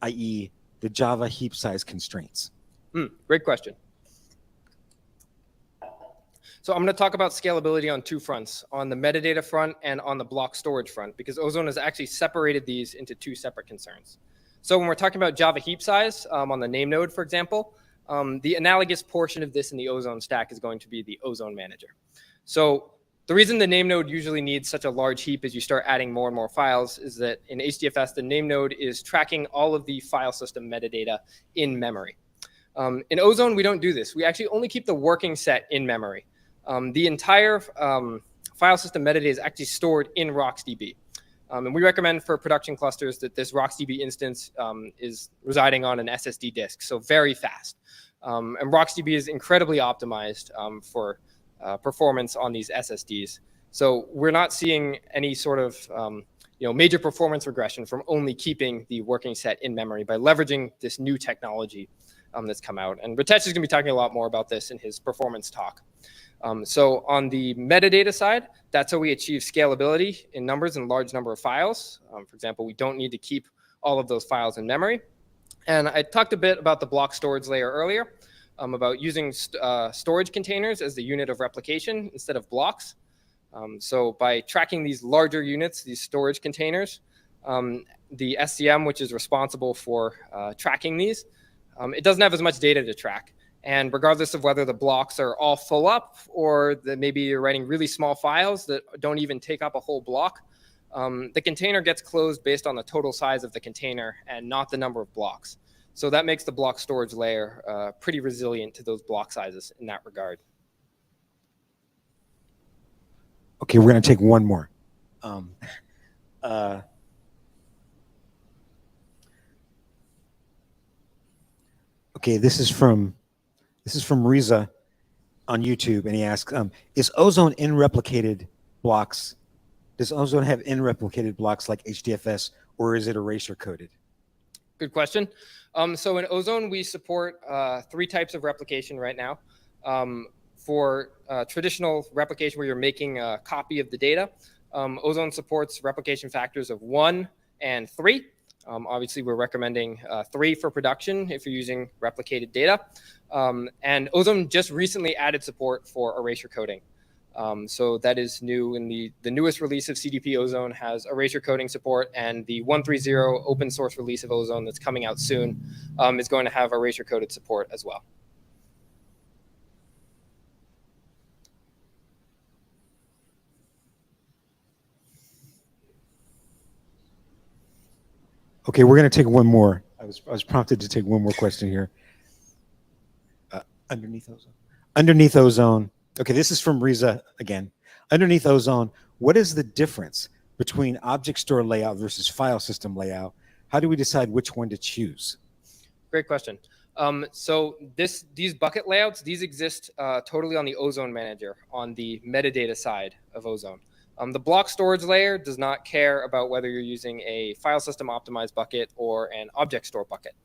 i.e. the Java heap size constraints. Great question. So I'm going to talk about scalability on two fronts, on the metadata front and on the block storage front, because Ozone has actually separated these into two separate concerns. So when we're talking about Java heap size on the name node, for example, the analogous portion of this in the Ozone stack is going to be the Ozone manager. So the reason the name node usually needs such a large heap as you start adding more and more files is that in HDFS, the name node is tracking all of the file system metadata in memory. In Ozone, we don't do this. We actually only keep the working set in memory. The entire file system metadata is actually stored in RocksDB. And we recommend for production clusters that this RocksDB instance is residing on an SSD disk, so very fast. And RocksDB is incredibly optimized for performance on these SSDs. So we're not seeing any sort of major performance regression from only keeping the working set in memory by leveraging this new technology that's come out. And Ritesh is going to be talking a lot more about this in his performance talk. So on the metadata side, that's how we achieve scalability in numbers and large number of files. For example, we don't need to keep all of those files in memory. And I talked a bit about the block storage layer earlier, about using storage containers as the unit of replication instead of blocks. So by tracking these larger units, these storage containers, the SCM, which is responsible for tracking these, it doesn't have as much data to track. And regardless of whether the blocks are all full up or that maybe you're writing really small files that don't even take up a whole block, the container gets closed based on the total size of the container and not the number of blocks. So that makes the block storage layer pretty resilient to those block sizes in that regard. Okay, we're going to take one more. Okay, this is from Riza on YouTube, and he asks, is Ozone in-replicated blocks? Does Ozone have in-replicated blocks like HDFS, or is it erasure coded? Good question. So in Ozone, we support 3 types of replication right now. For traditional replication where you're making a copy of the data, Ozone supports replication factors of 1 and 3. Obviously, we're recommending 3 for production if you're using replicated data. And Ozone just recently added support for erasure coding. So that is new in the newest release of CDP Ozone has erasure coding support, and the 130 open source release of Ozone that's coming out soon is going to have erasure coded support as well. Okay, we're going to take one more. I was prompted to take one more question here. Underneath Ozone. Underneath Ozone. Okay, this is from Riza again. Underneath Ozone, what is the difference between object store layout versus file system layout? How do we decide which one to choose? Great question. So these bucket layouts, these exist totally on the Ozone manager, on the metadata side of Ozone. The block storage layer does not care about whether you're using a file system optimized bucket or an object store bucket.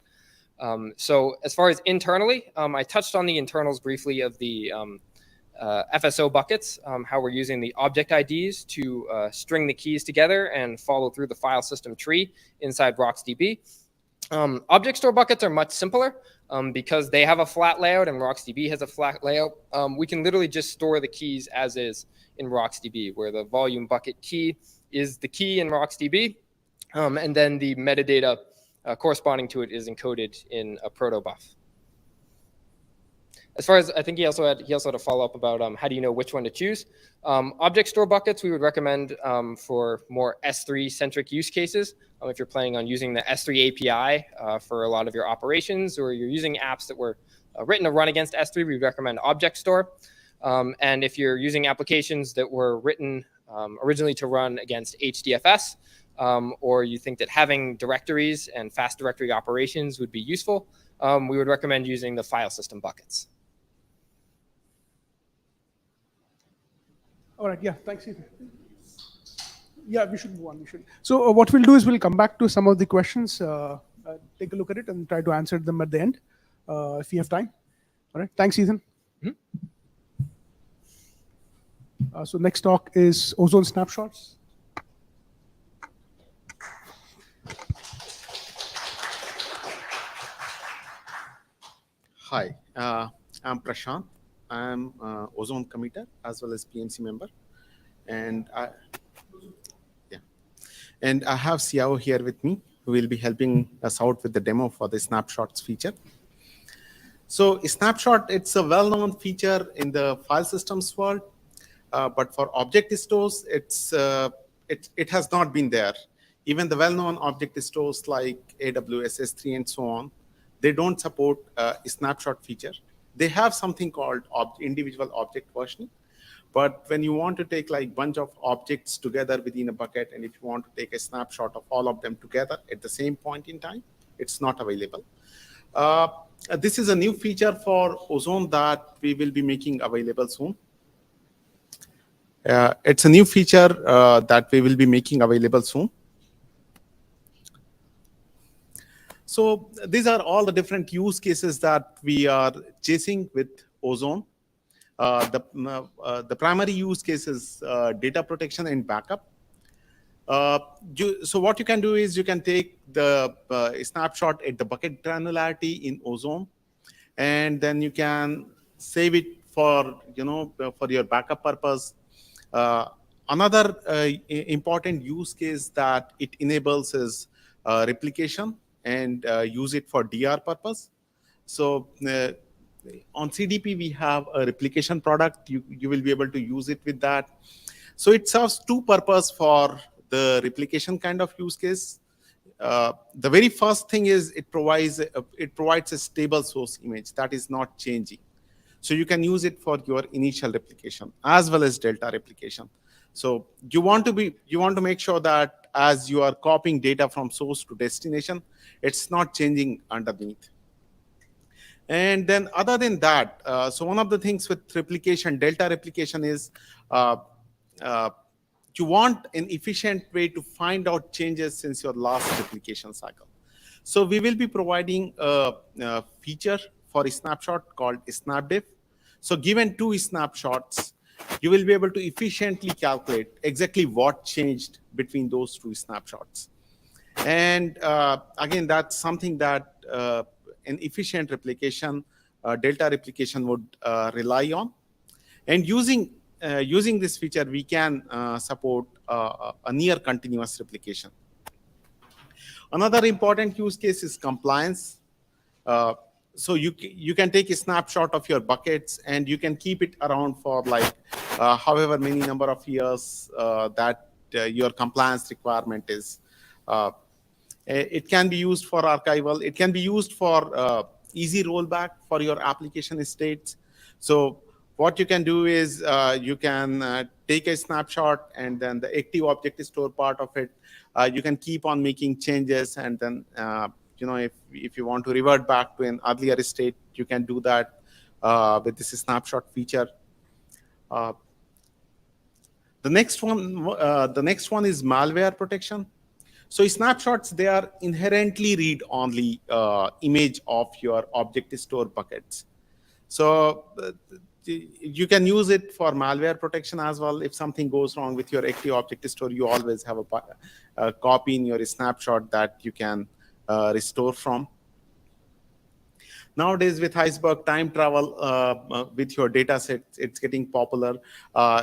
So as far as internally, I touched on the internals briefly of the FSO buckets, how we're using the object IDs to string the keys together and follow through the file system tree inside RocksDB. Object store buckets are much simpler because they have a flat layout and RocksDB has a flat layout. We can literally just store the keys as is in RocksDB, where the volume bucket key is the key in RocksDB, and then the metadata corresponding to it is encoded in a protobuf. As far as I think he also had a follow-up about how do you know which one to choose. Object store buckets we would recommend for more S3 centric use cases. If you're planning on using the S3 API for a lot of your operations, or you're using apps that were written to run against S3, we would recommend object store. And if you're using applications that were written originally to run against HDFS, or you think that having directories and fast directory operations would be useful, we would recommend using the file system buckets. All right, yeah, thanks, Ethan. Yeah, we should move on. So what we'll do is we'll come back to some of the questions, take a look at it, and try to answer them at the end if we have time. All right, thanks, Ethan. So next talk is Ozone Snapshots. Hi, I'm Prashant. I'm Ozone committer as well as PMC member, and I have Siyao here with me, who will be helping us out with the demo for the snapshots feature. So snapshot, it's a well-known feature in the file systems world, but for object stores, it has not been there. Even the well-known object stores like AWS S3 and so on, they don't support a snapshot feature. They have something called individual object versioning. But when you want to take like bunch of objects together within a bucket, and if you want to take a snapshot of all of them together at the same point in time, it's not available. This is a new feature for Ozone that we will be making available soon. It's a new feature that we will be making available soon. So these are all the different use cases that we are chasing with Ozone. The primary use case is data protection and backup. So what you can do is you can take the snapshot at the bucket granularity in Ozone, and then you can save it for for your backup purpose. Another important use case that it enables is replication and use it for DR purpose. So on CDP, we have a replication product. You will be able to use it with that. So it serves two purposes for the replication kind of use case. The very first thing is it provides a stable source image that is not changing. So you can use it for your initial replication as well as delta replication. So you want to make sure that as you are copying data from source to destination, it's not changing underneath. And then other than that, so one of the things with replication, delta replication is you want an efficient way to find out changes since your last replication cycle. So we will be providing a feature for a snapshot called snapdiff. So given 2 snapshots, you will be able to efficiently calculate exactly what changed between those 2 snapshots. And again, that's something that an efficient replication, delta replication would rely on. And using this feature, we can support a near continuous replication. Another important use case is compliance. Uh, so you can take a snapshot of your buckets and you can keep it around for like however many number of years that your compliance requirement is. It can be used for archival. It can be used for easy rollback for your application estates. So what you can do is you can take a snapshot and then the active object store part of it. You can keep on making changes, and then if you want to revert back to an earlier state, you can do that with this snapshot feature. The next one is malware protection. So snapshots, they are inherently read-only image of your object store buckets. So you can use it for malware protection as well. If something goes wrong with your active object store, you always have a copy in your snapshot that you can restore from. Nowadays, with iceberg time travel with your data set, it's getting popular.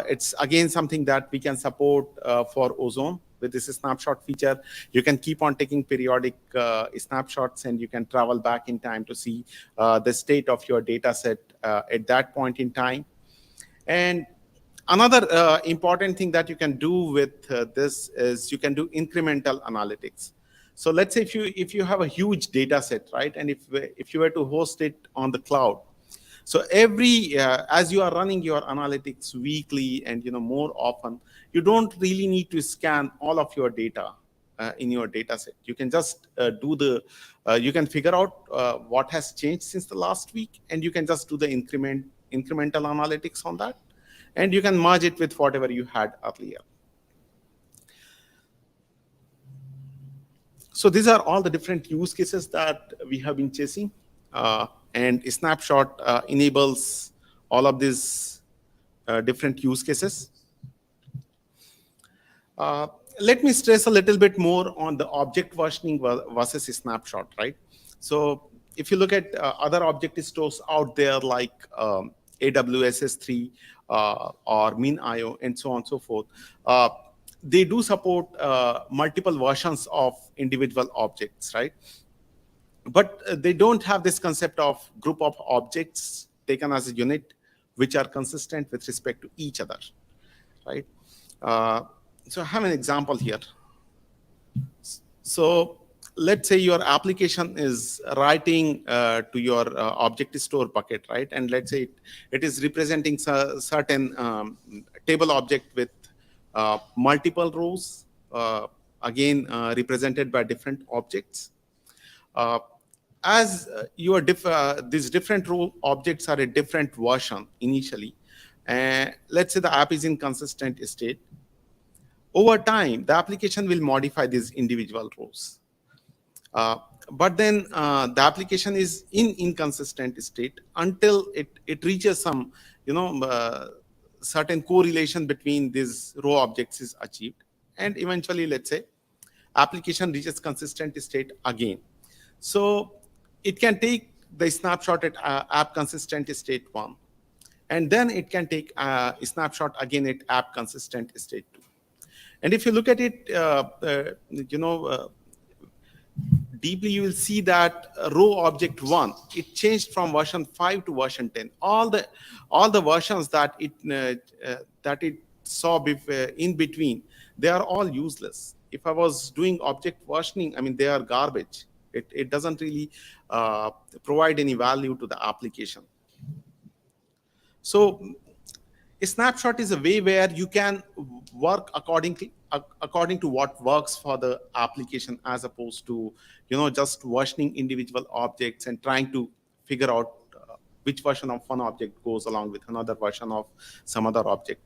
It's again something that we can support for Ozone. With this snapshot feature, you can keep on taking periodic snapshots, and you can travel back in time to see the state of your data set at that point in time. And another important thing that you can do with this is you can do incremental analytics. So let's say if you have a huge data set, right, and if you were to host it on the cloud, so every as you are running your analytics weekly and more often, you don't really need to scan all of your data in your data set. You can just you can figure out what has changed since the last week, and you can just do the incremental analytics on that, and you can merge it with whatever you had earlier. So these are all the different use cases that we have been chasing, and Snapshot enables all of these different use cases. Let me stress a little bit more on the object versioning versus Snapshot, right? So if you look at other object stores out there like AWS S3 or MinIO and so on and so forth, they do support multiple versions of individual objects, right? But they don't have this concept of group of objects taken as a unit, which are consistent with respect to each other, right? So I have an example here. So let's say your application is writing to your object store bucket, right? And let's say it is representing certain table object with multiple rows, again represented by different objects. As these different row objects are a different version initially, let's say the app is in consistent state. Over time, the application will modify these individual rows. But then the application is in inconsistent state until it reaches some, certain correlation between these row objects is achieved. And eventually, let's say, application reaches consistent state again. So it can take the snapshot at app consistent state 1. And then it can take a snapshot again at app consistent state 2. And if you look at it, deeply, you will see that row object 1, it changed from version 5 to version 10. All the versions that it saw in between, they are all useless. If I was doing object versioning, I mean, they are garbage. It doesn't really provide any value to the application. So a snapshot is a way where you can work according to what works for the application, as opposed to just versioning individual objects and trying to figure out which version of one object goes along with another version of some other object.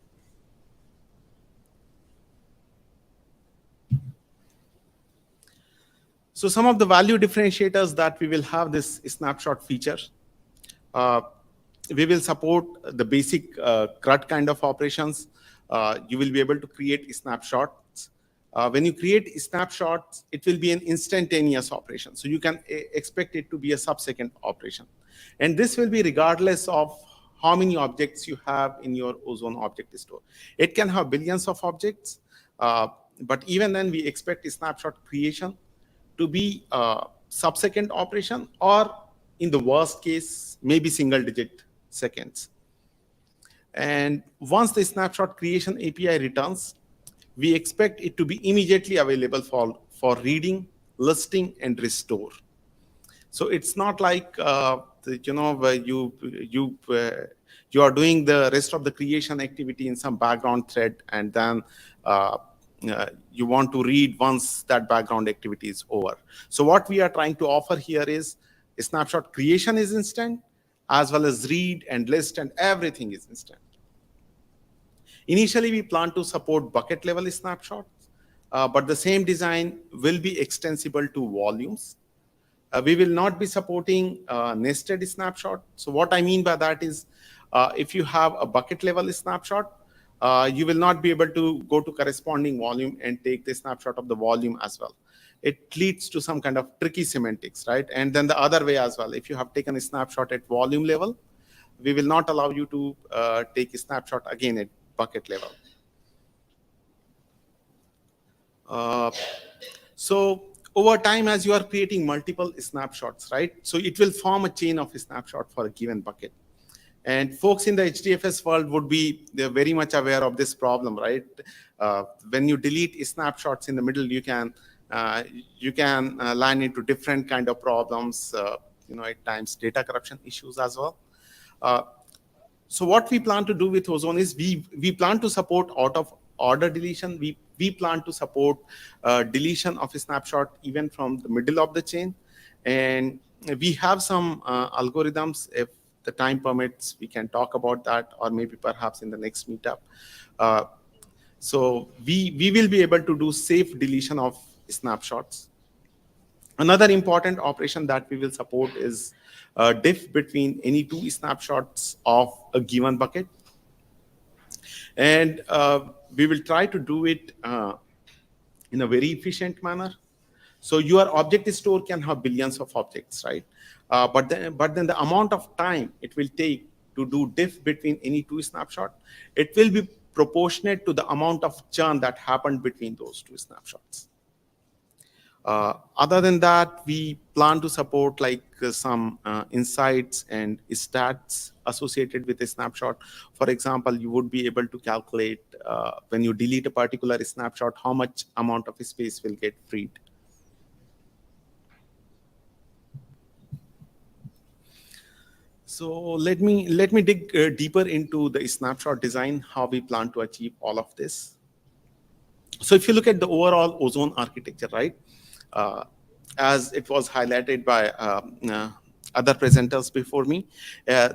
So some of the value differentiators that we will have this snapshot feature. We will support the basic CRUD kind of operations. You will be able to create snapshots. When you create snapshots, it will be an instantaneous operation. So you can expect it to be a sub-second operation. And this will be regardless of how many objects you have in your Ozone object store. It can have billions of objects, but even then we expect snapshot creation to be a sub-second operation, or in the worst case, maybe single-digit seconds. And once the snapshot creation API returns, we expect it to be immediately available for reading, listing, and restore. So it's not like where you are doing the rest of the creation activity in some background thread, and then you want to read once that background activity is over. So what we are trying to offer here is snapshot creation is instant, as well as read and list and everything is instant. Initially, we plan to support bucket level snapshots, but the same design will be extensible to volumes. We will not be supporting nested snapshot. So what I mean by that is, if you have a bucket level snapshot, you will not be able to go to corresponding volume and take the snapshot of the volume as well. It leads to some kind of tricky semantics, right? And then the other way as well, if you have taken a snapshot at volume level, we will not allow you to take a snapshot again at bucket level. So over time, as you are creating multiple snapshots, right? So it will form a chain of a snapshot for a given bucket. And folks in the HDFS world would be very much aware of this problem, right? When you delete snapshots in the middle, you can land into different kind of problems, at times data corruption issues as well. So what we plan to do with Ozone is we plan to support out of order deletion. We plan to support deletion of a snapshot even from the middle of the chain. And we have some algorithms. If the time permits, we can talk about that, or maybe perhaps in the next meetup. So we will be able to do safe deletion of snapshots. Another important operation that we will support is diff between any two snapshots of a given bucket. And we will try to do it in a very efficient manner. So your object store can have billions of objects, right? But then the amount of time it will take to do diff between any two snapshots, it will be proportionate to the amount of churn that happened between those two snapshots. Other than that, we plan to support some insights and stats associated with a snapshot. For example, you would be able to calculate when you delete a particular snapshot, how much amount of space will get freed. So let me dig deeper into the snapshot design, how we plan to achieve all of this. So if you look at the overall Ozone architecture, right? As it was highlighted by other presenters before me,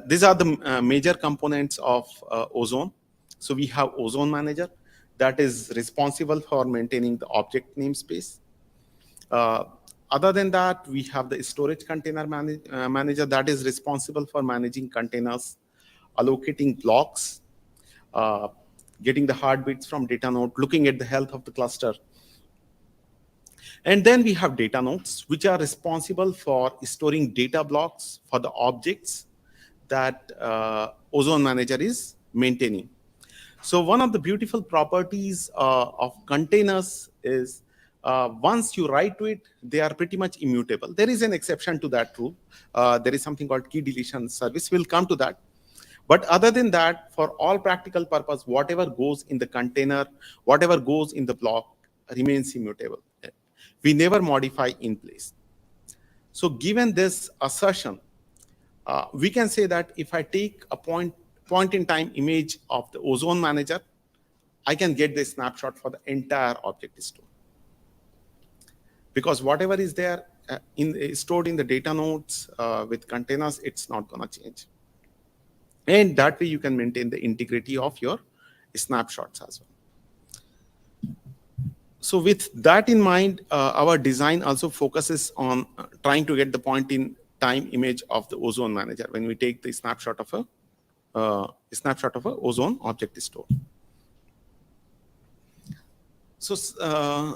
these are the major components of Ozone. So we have Ozone Manager that is responsible for maintaining the object namespace. Other than that, we have the storage container manager that is responsible for managing containers, allocating blocks, getting the heartbeats from data node, looking at the health of the cluster. And then we have data nodes, which are responsible for storing data blocks for the objects that Ozone Manager is maintaining. So one of the beautiful properties of containers is once you write to it, they are pretty much immutable. There is an exception to that rule. There is something called key deletion service. We'll come to that. But other than that, for all practical purpose, whatever goes in the container, whatever goes in the block remains immutable. We never modify in place. So given this assertion, we can say that if I take a point in time image of the Ozone Manager, I can get the snapshot for the entire object store. Because whatever is there stored in the data nodes with containers, it's not going to change. And that way you can maintain the integrity of your snapshots as well. So with that in mind, our design also focuses on trying to get the point in time image of the Ozone manager when we take the snapshot of a Ozone object store. So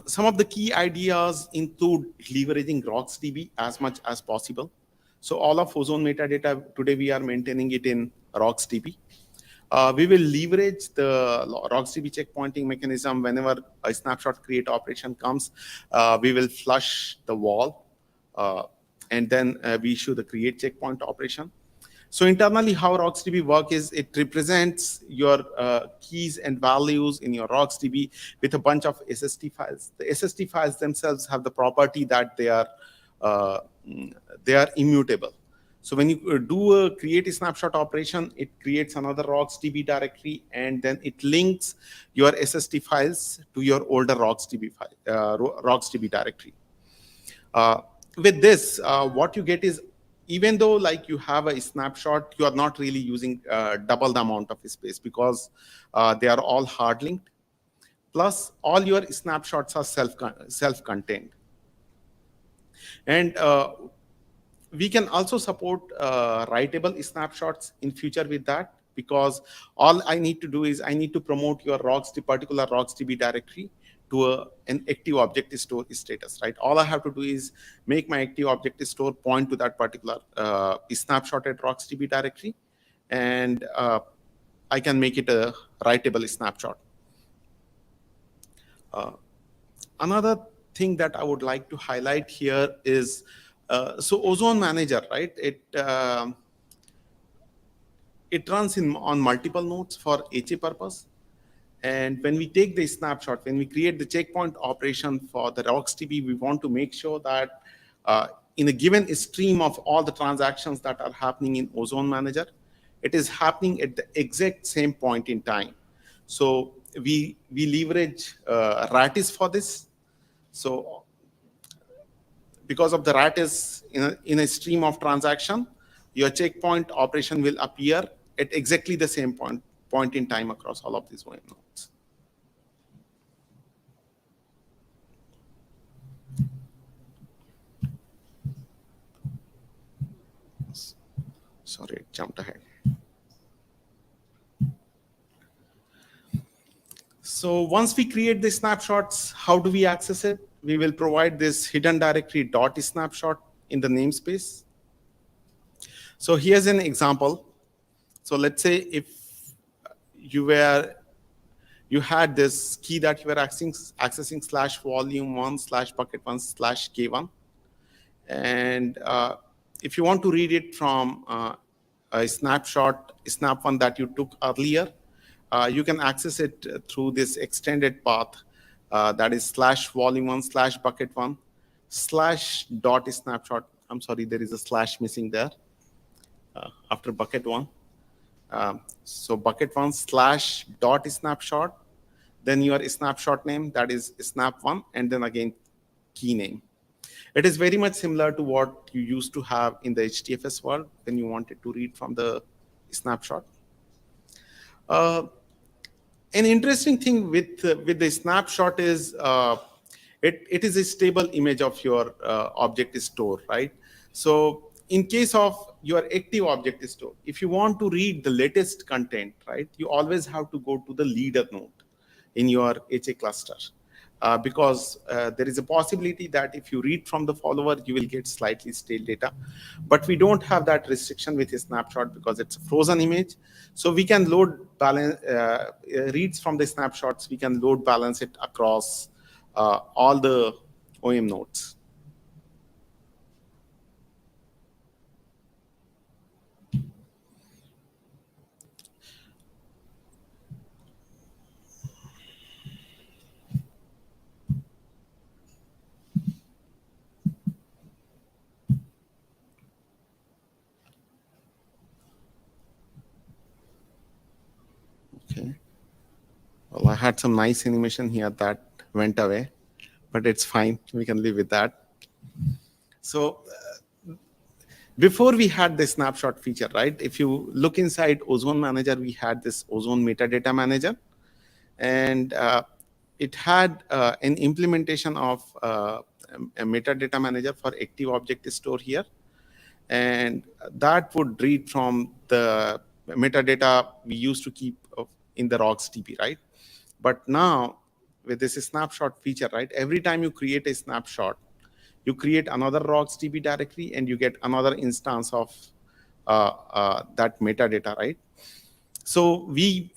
some of the key ideas include leveraging RocksDB as much as possible. So all of Ozone metadata today we are maintaining it in RocksDB. We will leverage the RocksDB checkpointing mechanism whenever a snapshot create operation comes. We will flush the wall, and then we issue the create checkpoint operation. So internally, how RocksDB work is it represents your keys and values in your RocksDB with a bunch of SST files. The SST files themselves have the property that they are immutable. So when you do a create a snapshot operation, it creates another RocksDB directory, and then it links your SST files to your older RocksDB directory. With this, what you get is, even though like you have a snapshot, you are not really using double the amount of space because they are all hard linked. Plus, all your snapshots are self-contained. And we can also support writable snapshots in future with that, because all I need to do is I need to promote your particular RocksDB directory to an active object store status, right? All I have to do is make my active object store point to that particular snapshot at RocksDB directory, and I can make it a writable snapshot. Another thing that I would like to highlight here is, so Ozone Manager, right? It runs on multiple nodes for HA purpose. And when we take the snapshot, when we create the checkpoint operation for the RocksDB, we want to make sure that in a given stream of all the transactions that are happening in Ozone Manager, it is happening at the exact same point in time. So we leverage Ratis for this. So because of the Ratis in a stream of transaction, your checkpoint operation will appear at exactly the same point in time across all of these OM nodes. Sorry, it jumped ahead. So once we create the snapshots, how do we access it? We will provide this hidden directory .snapshot in the namespace. So here's an example. So let's say if you had this key that you were accessing /volume1/bucket1/k1, and if you want to read it from a snapshot, snap1 that you took earlier, you can access it through this extended path that is /volume1/bucket1/.snapshot. I'm sorry, there is a slash missing there after bucket1. So bucket1/.snapshot, then your snapshot name, that is snap1, and then again key name. It is very much similar to what you used to have in the HDFS world when you wanted to read from the snapshot. An interesting thing with the snapshot is it is a stable image of your object store, right? So in case of your active object store, if you want to read the latest content, right, you always have to go to the leader node in your HA cluster. Because there is a possibility that if you read from the follower, you will get slightly stale data. But we don't have that restriction with a snapshot because it's a frozen image. So we can load reads from the snapshots, we can load balance it across all the OM nodes. Okay. Well, I had some nice animation here that went away, but it's fine. We can live with that. So before we had the snapshot feature, right? If you look inside Ozone Manager, we had this Ozone metadata manager. And it had an implementation of a metadata manager for active object store here. And that would read from the metadata we used to keep in the RocksDB, right? But now with this snapshot feature, right, every time you create a snapshot, you create another RocksDB directory and you get another instance of that metadata, right? So we,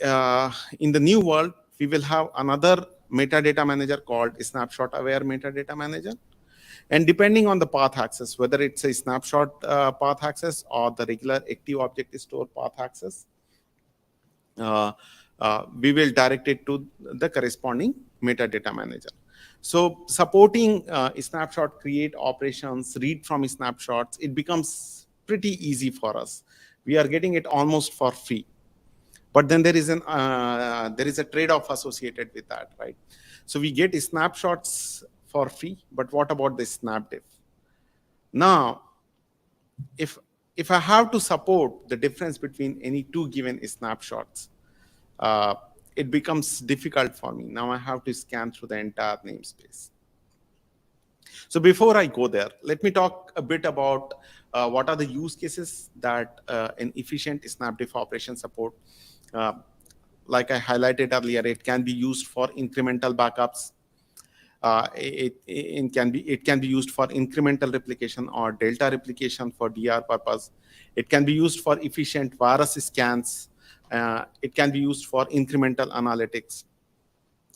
in the new world, we will have another metadata manager called snapshot aware metadata manager. And depending on the path access, whether it's a snapshot path access or the regular active object store path access, we will direct it to the corresponding metadata manager. So supporting snapshot create operations, read from snapshots, it becomes pretty easy for us. We are getting it almost for free. But then there is a trade-off associated with that, right? So we get snapshots for free, but what about the snapdiff? Now, if I have to support the difference between any two given snapshots, it becomes difficult for me. Now I have to scan through the entire namespace. So before I go there, let me talk a bit about what are the use cases that an efficient snapdiff operation support. Like I highlighted earlier, it can be used for incremental backups. It can be used for incremental replication or delta replication for DR purpose. It can be used for efficient virus scans. It can be used for incremental analytics.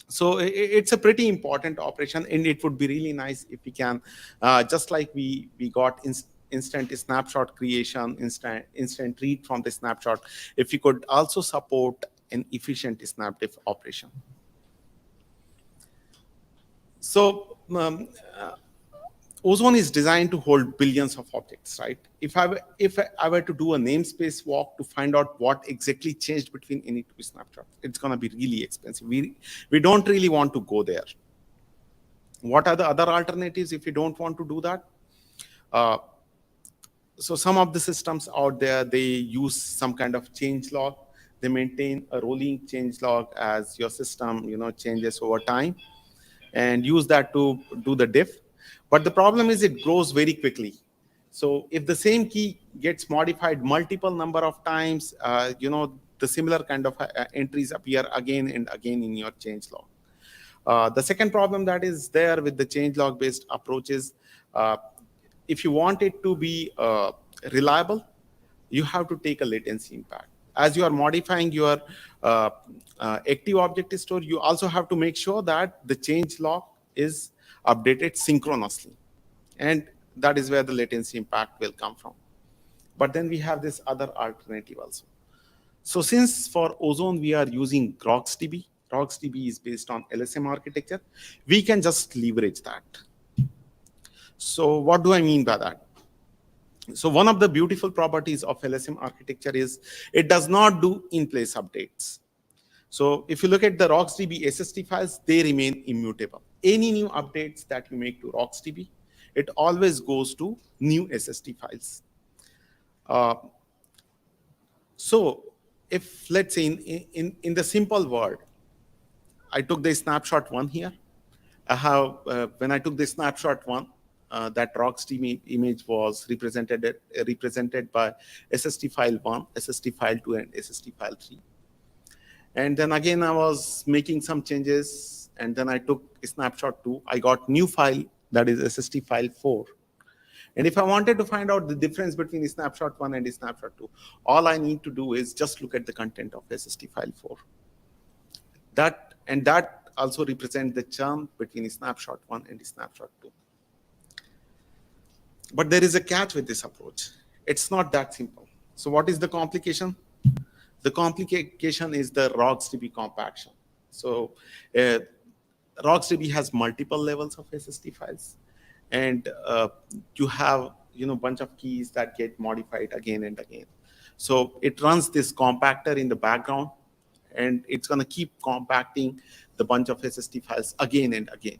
So it's a pretty important operation, and it would be really nice if we can, just like we got instant snapshot creation, instant read from the snapshot, if we could also support an efficient snapdiff operation. So Ozone is designed to hold billions of objects, right? If I were to do a namespace walk to find out what exactly changed between any two snapshots, it's going to be really expensive. We don't really want to go there. What are the other alternatives if you don't want to do that? So some of the systems out there, they use some kind of change log. They maintain a rolling change log as your system, changes over time, and use that to do the diff. But the problem is it grows very quickly. So if the same key gets modified multiple number of times, the similar kind of entries appear again and again in your change log. The second problem that is there with the change log based approaches, if you want it to be reliable, you have to take a latency impact. As you are modifying your active object store, you also have to make sure that the change log is updated synchronously. And that is where the latency impact will come from. But then we have this other alternative also. So since for Ozone we are using RocksDB, RocksDB is based on LSM architecture, we can just leverage that. So what do I mean by that? So one of the beautiful properties of LSM architecture is it does not do in-place updates. So if you look at the RocksDB SSD files, they remain immutable. Any new updates that you make to RocksDB, it always goes to new SSD files. So if, let's say, in the simple world, I took the snapshot one here. When I took the snapshot one, that RocksDB image was represented by SSD file 1, SSD file 2, and SSD file 3. And then again, I was making some changes, and then I took a snapshot 2. I got new file, that is SSD file 4. And if I wanted to find out the difference between snapshot 1 and snapshot 2, all I need to do is just look at the content of SSD file 4. That also represents the churn between snapshot 1 and snapshot 2. But there is a catch with this approach. It's not that simple. So what is the complication? The complication is the RocksDB compaction. So RocksDB has multiple levels of SSD files, and you have a bunch of keys that get modified again and again. So it runs this compactor in the background, and it's going to keep compacting the bunch of SSD files again and again.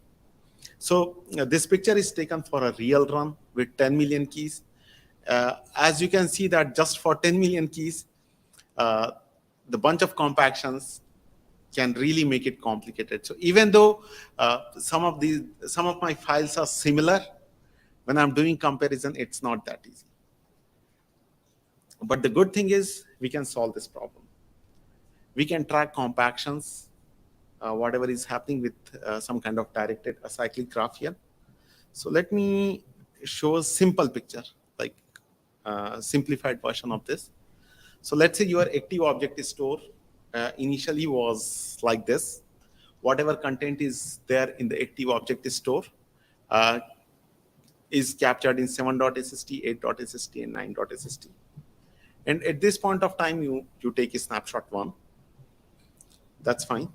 So this picture is taken for a real run with 10 million keys. As you can see that just for 10 million keys, the bunch of compactions can really make it complicated. So even though some of my files are similar, when I'm doing comparison, it's not that easy. But the good thing is we can solve this problem. We can track compactions, whatever is happening with some kind of directed acyclic graph here. So let me show a simple picture, like simplified version of this. So let's say your active object store initially was like this. Whatever content is there in the active object store is captured in 7.sst, 8.sst, and 9.sst. And at this point of time, you take a snapshot 1. That's fine.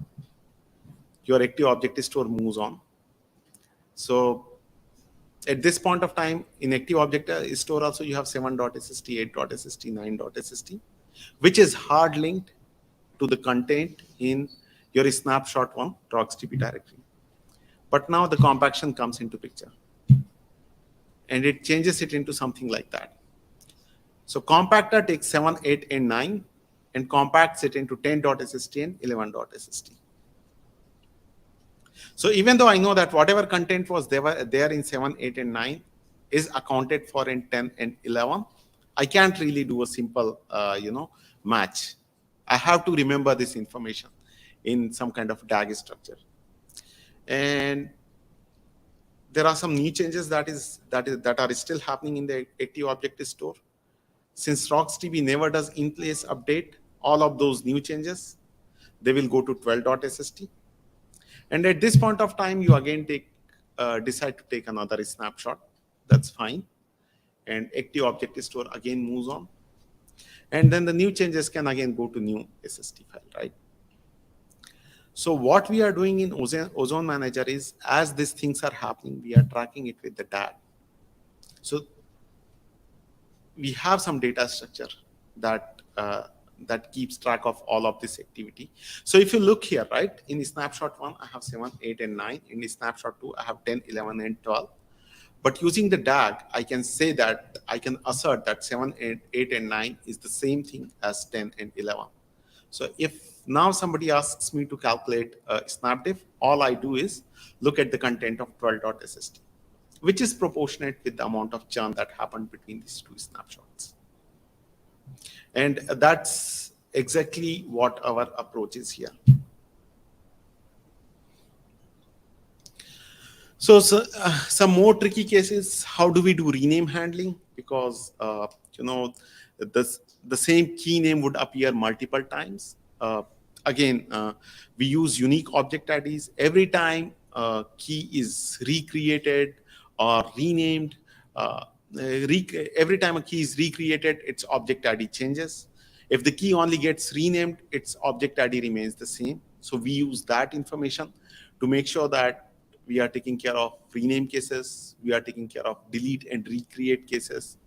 Your active object store moves on. So at this point of time, in active object store also, you have 7.sst, 8.sst, 9.sst, which is hard linked to the content in your snapshot 1 rocksdb directory. But now the compaction comes into picture. And it changes it into something like that. So compactor takes 7, 8, and 9 and compacts it into 10.sst and 11.sst. So even though I know that whatever content was there in 7, 8, and 9 is accounted for in 10 and 11, I can't really do a simple match. I have to remember this information in some kind of DAG structure. And there are some new changes that are still happening in the active object store. Since rocksdb never does in-place update, all of those new changes, they will go to 12.sst. And at this point of time, you again decide to take another snapshot. That's fine. And active object store again moves on. And then the new changes can again go to new SST file, right? So what we are doing in Ozone Manager is, as these things are happening, we are tracking it with the DAG. So we have some data structure that keeps track of all of this activity. So if you look here, right, in snapshot 1, I have 7, 8, and 9. In snapshot 2, I have 10, 11, and 12. But using the DAG, I can say that I can assert that 7, 8, and 9 is the same thing as 10 and 11. So if now somebody asks me to calculate snapdiff, all I do is look at the content of 12.sst, which is proportionate with the amount of churn that happened between these two snapshots. And that's exactly what our approach is here. So some more tricky cases, how do we do rename handling? Because the same key name would appear multiple times. Again, we use unique object IDs. Every time key is recreated or renamed, every time a key is recreated, its object ID changes. If the key only gets renamed, its object ID remains the same. So we use that information to make sure that we are taking care of rename cases, we are taking care of delete and recreate cases.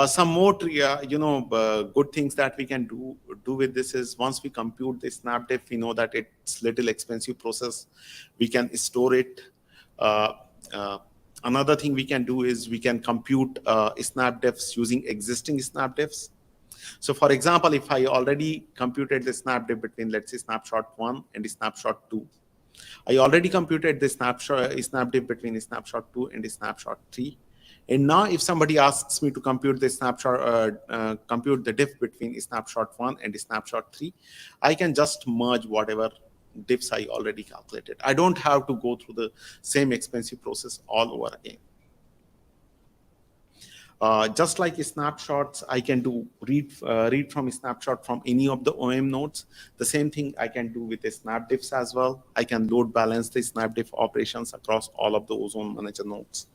Some more good things that we can do with this is, once we compute the snapdiff, we know that it's little expensive process. We can store it. Another thing we can do is we can compute snapdiffs using existing snapdiffs. So for example, if I already computed the snapdiff between, let's say, snapshot 1 and snapshot 2, I already computed the snapdiff between snapshot 2 and snapshot 3. And now if somebody asks me to compute the compute the diff between snapshot 1 and snapshot 3, I can just merge whatever diffs I already calculated. I don't have to go through the same expensive process all over again. Just like snapshots, I can do read from a snapshot from any of the OM nodes. The same thing I can do with the snapdiffs as well. I can load balance the snapdiff operations across all of the Ozone Manager nodes.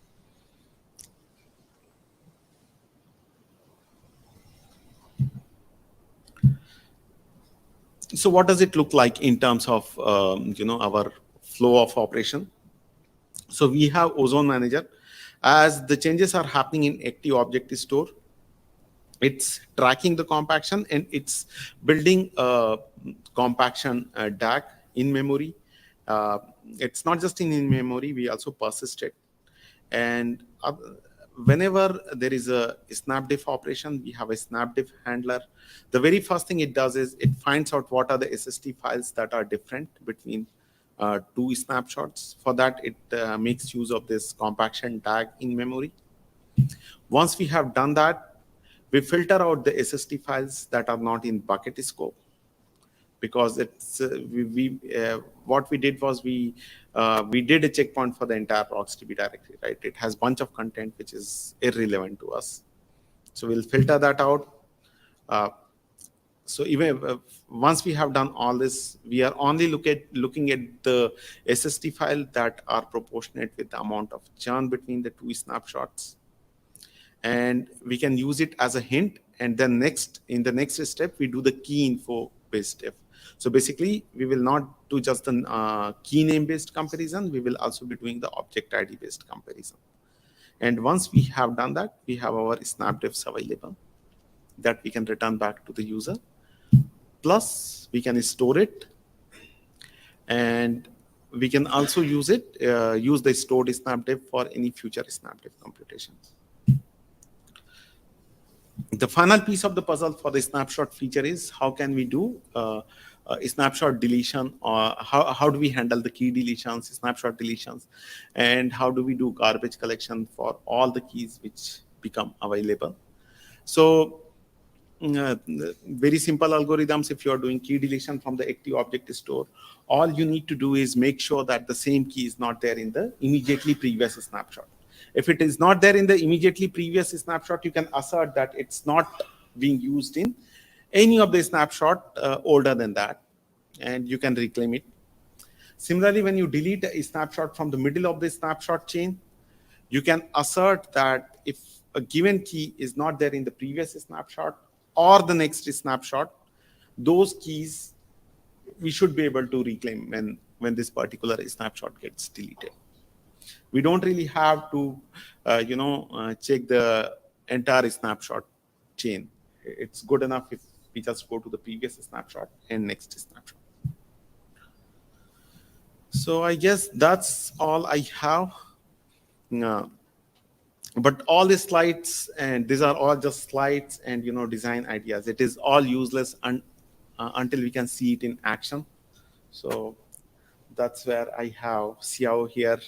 So what does it look like in terms of our flow of operation? So we have Ozone Manager. As the changes are happening in active object store, it's tracking the compaction and it's building a compaction DAG in memory. It's not just in memory, we also persist it. And whenever there is a snapdiff operation, we have a snapdiff handler. The very first thing it does is it finds out what are the SST files that are different between two snapshots. For that, it makes use of this compaction tag in memory. Once we have done that, we filter out the SST files that are not in bucket scope, because it's what we did was we did a checkpoint for the entire rocksdb directory, right? It has bunch of content which is irrelevant to us, so we'll filter that out. So even once we have done all this, we are only looking at the SST file that are proportionate with the amount of churn between the two snapshots, and we can use it as a hint. And then in the next step, we do the key info based diff. So basically, we will not do just the key name based comparison. We will also be doing the object ID based comparison. And once we have done that, we have our snapdiffs available that we can return back to the user. Plus, we can store it, and we can also use the stored snapdiff for any future snapdiff computation. The final piece of the puzzle for the snapshot feature is how can we do a snapshot deletion, or how do we handle the key deletions, snapshot deletions, and how do we do garbage collection for all the keys which become available. So very simple algorithms. If you are doing key deletion from the active object store, all you need to do is make sure that the same key is not there in the immediately previous snapshot. If it is not there in the immediately previous snapshot, you can assert that it's not being used in any of the snapshot older than that, and you can reclaim it. Similarly, when you delete a snapshot from the middle of the snapshot chain, you can assert that if a given key is not there in the previous snapshot or the next snapshot, those keys we should be able to reclaim when this particular snapshot gets deleted. We don't really have to, check the entire snapshot chain. It's good enough if we just go to the previous snapshot and next snapshot. So I guess that's all I have. But all the slides, and these are all just slides and design ideas. It is all useless until we can see it in action. So that's where I have Siyao here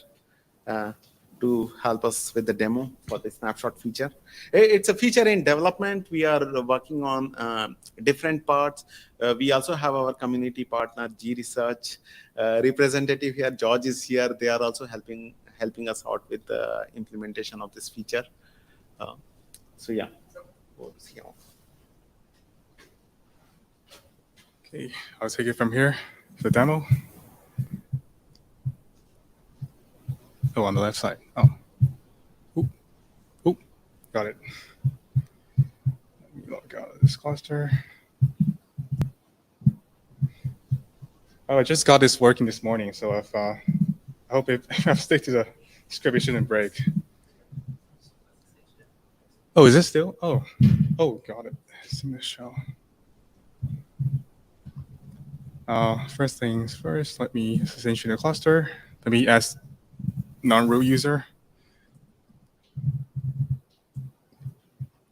to help us with the demo for the snapshot feature. It's a feature in development. We are working on different parts. We also have our community partner, G Research representative here. George is here. They are also helping us out with the implementation of this feature. So yeah, okay, I'll take it from here, the demo. Oh, on the left side. Oh. Oop. Got it. Let me log out of this cluster. Oh, I just got this working this morning, so I hope if I stick to the script, it shouldn't break. Oh, is this still? Oh, got it. Shell. First things first, let me essentially the cluster. Let me ask non-root user.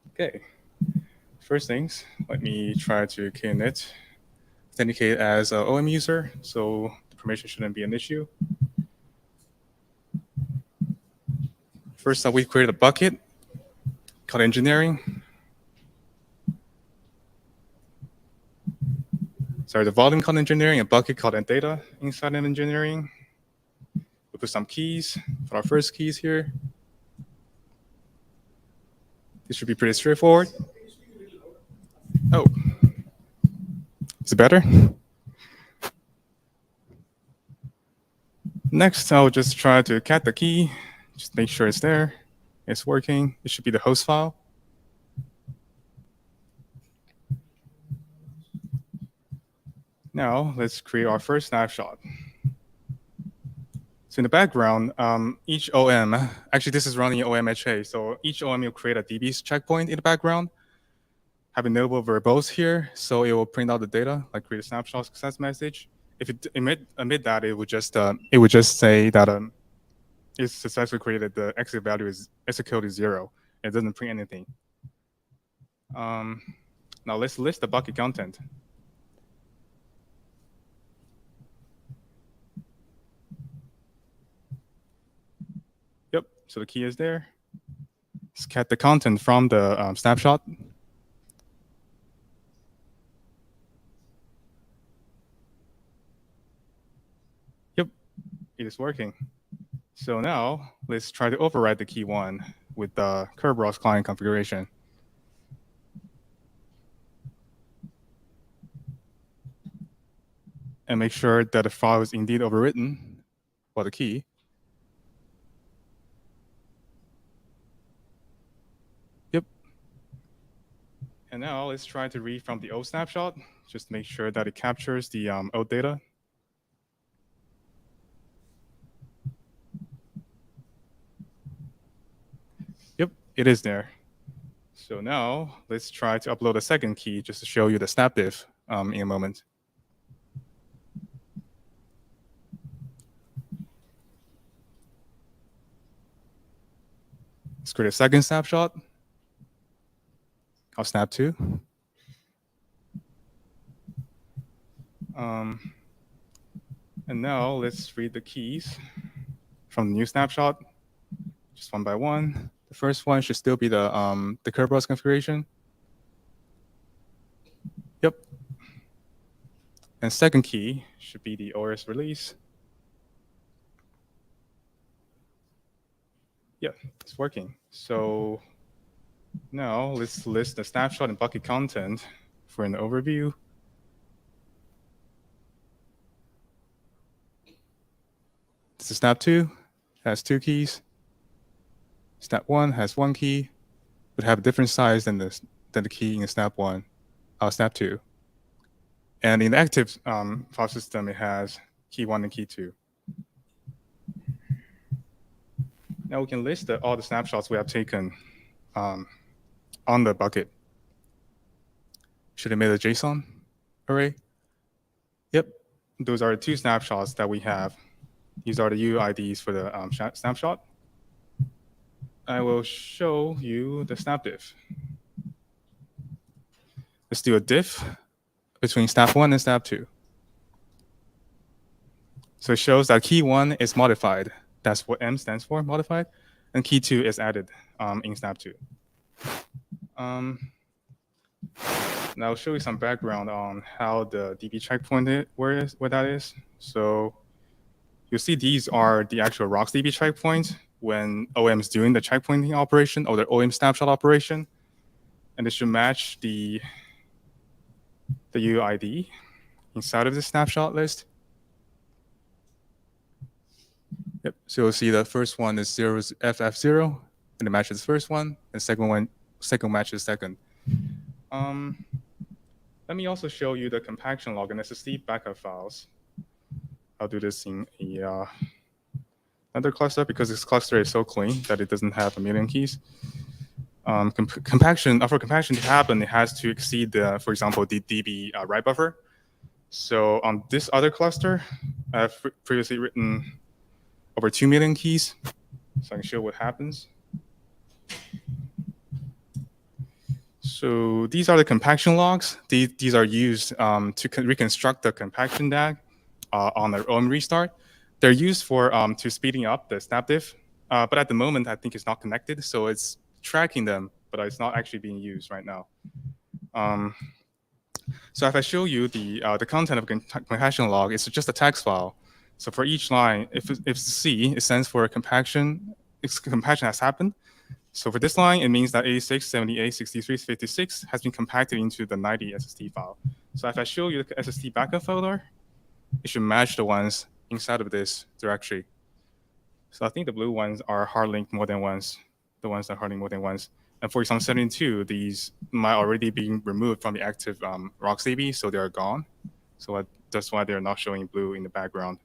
Okay. First things, let me try to KNet, authenticate as an OM user, so the permission shouldn't be an issue. First up, we create a bucket called engineering. Sorry, the volume called engineering, a bucket called data inside an engineering. We put some keys for our first keys here. This should be pretty straightforward. Oh, is it better? Next, I'll just try to cat the key. Just make sure it's there. It's working. It should be the host file. Now, let's create our first snapshot. So in the background, each OM, actually this is running OMHA, so each OM will create a DB checkpoint in the background, have enable verbose here, so it will print out the data, like create a snapshot success message. If it emit that, it would just say that it's successfully created. The exit value is code is 0. It doesn't print anything. Now let's list the bucket content. Yep, so the key is there. Let's get the content from the snapshot. Yep, it is working. So now let's try to override the key 1 with the Kerberos client configuration. And make sure that the file is indeed overwritten for the key. Yep. And now let's try to read from the old snapshot, just to make sure that it captures the old data. Yep, it is there. So now let's try to upload a second key just to show you the snap diff in a moment. Let's create a second snapshot. I'll snap 2. And now let's read the keys from the new snapshot, just one by one. The first one should still be the Kerberos configuration. Yep. And second key should be the OS release. Yeah, it's working. So now let's list the snapshot and bucket content for an overview. This is snap 2, has 2 keys. Snap 1 has 1 key, but have a different size than the key in snap 1, snap 2. And in the active file system, it has key 1 and key 2. Now we can list all the snapshots we have taken on the bucket. Should have made a JSON array. Yep, those are the 2 snapshots that we have. These are the UIDs for the snapshot. I will show you the snap diff. Let's do a diff between snap 1 and snap 2. So it shows that key 1 is modified. That's what M stands for, modified. And key 2 is added in snap 2. Now I'll show you some background on how the DB checkpoint where that is. So you'll see these are the actual RocksDB checkpoints when OM is doing the checkpointing operation or the OM snapshot operation. And it should match the UID inside of the snapshot list. Yep. So you'll see the first one is FF0, and it matches the first one, and second matches second. Let me also show you the compaction log and SSD backup files. I'll do this in another cluster because this cluster is so clean that it doesn't have a million keys. Compaction for compaction to happen, it has to exceed for example, the DB write buffer. So on this other cluster, I've previously written over 2 million keys, so I can show what happens. So these are the compaction logs. These are used to reconstruct the compaction DAG on their own restart. They're used for to speeding up the snap diff, but at the moment I think it's not connected, so it's tracking them, but it's not actually being used right now. So if I show you the content of compaction log, it's just a text file. So for each line, if C, it stands for compaction has happened. So for this line, it means that 86, 78, 63, 56 has been compacted into the 90 SSD file. So if I show you the SSD backup folder, it should match the ones inside of this directory. So I think the blue ones are hard linked more than once, the ones that are hard linked more than once. And for example, 72, these might already be removed from the active RocksDB, so they're gone. So that's why they're not showing blue in the background.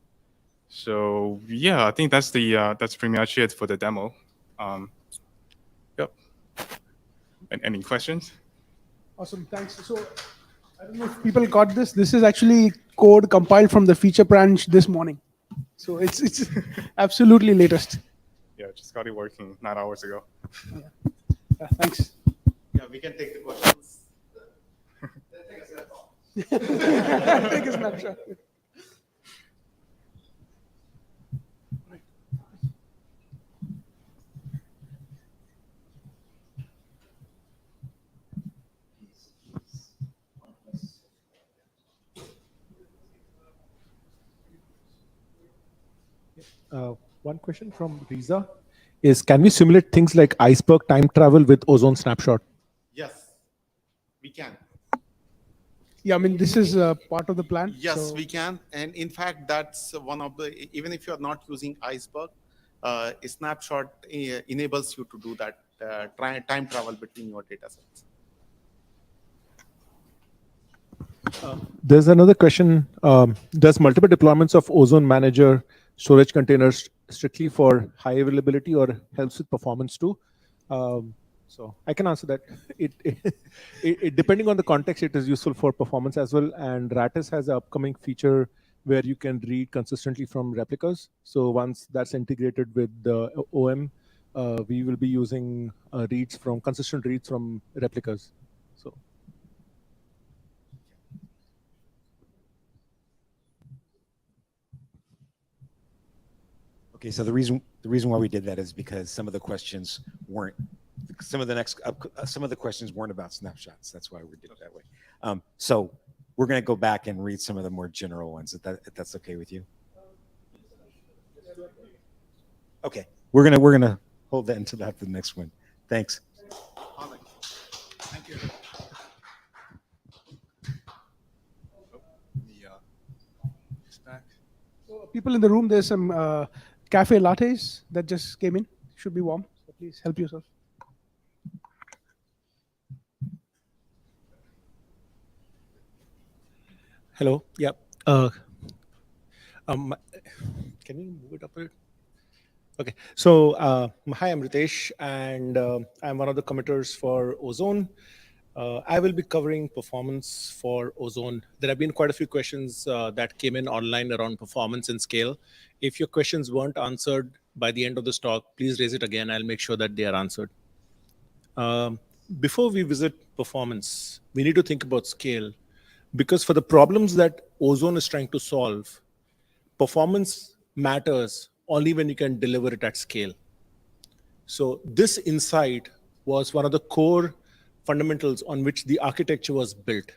So yeah, I think that's pretty much it for the demo. Yep. And any questions? Awesome, thanks. So I don't know if people got this. This is actually code compiled from the feature branch this morning. So it's absolutely latest. Yeah, just got it working 9 hours ago. Yeah, thanks. Yeah, we can take the questions. Take a snapshot. One question from Riza is, can we simulate things like iceberg time travel with Ozone Snapshot? Yes, we can. Yeah, I mean, this is part of the plan. Yes, so we can. And in fact, that's one of the, even if you're not using iceberg, a snapshot enables you to do that time travel between your data sets. There's another question. Does multiple deployments of Ozone Manager storage containers strictly for high availability or helps with performance too? So I can answer that. It depending on the context, it is useful for performance as well. And Ratis has an upcoming feature where you can read consistently from replicas. So once that's integrated with the OM, we will be using consistent reads from replicas. So. Okay, so the reason why we did that is because some of the questions weren't some of the questions weren't about snapshots. That's why we did it that way. So we're going to go back and read some of the more general ones. If that's okay with you. Okay, we're gonna hold that until after the next one. Thanks. Thank you. So people in the room, there's some cafe lattes that just came in. Should be warm. So please help yourself. Hello. Yeah. Can you move it up a bit? Okay. So hi, I'm Ritesh, and I'm one of the committers for Ozone. I will be covering performance for Ozone. There have been quite a few questions that came in online around performance and scale. If your questions weren't answered by the end of this talk, please raise it again. I'll make sure that they are answered. Before we visit performance, we need to think about scale, because for the problems that Ozone is trying to solve, performance matters only when you can deliver it at scale. So this insight was one of the core fundamentals on which the architecture was built.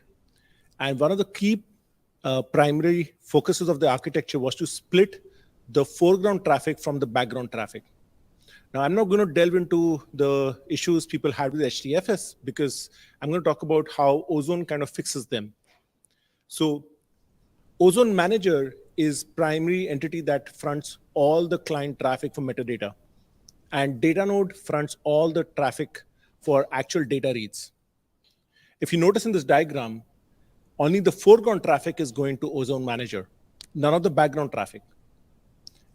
And one of the key primary focuses of the architecture was to split the foreground traffic from the background traffic. Now, I'm not going to delve into the issues people had with HDFS, because I'm going to talk about how Ozone kind of fixes them. So Ozone Manager is primary entity that fronts all the client traffic for metadata. And data node fronts all the traffic for actual data reads. If you notice in this diagram, only the foreground traffic is going to Ozone Manager, none of the background traffic.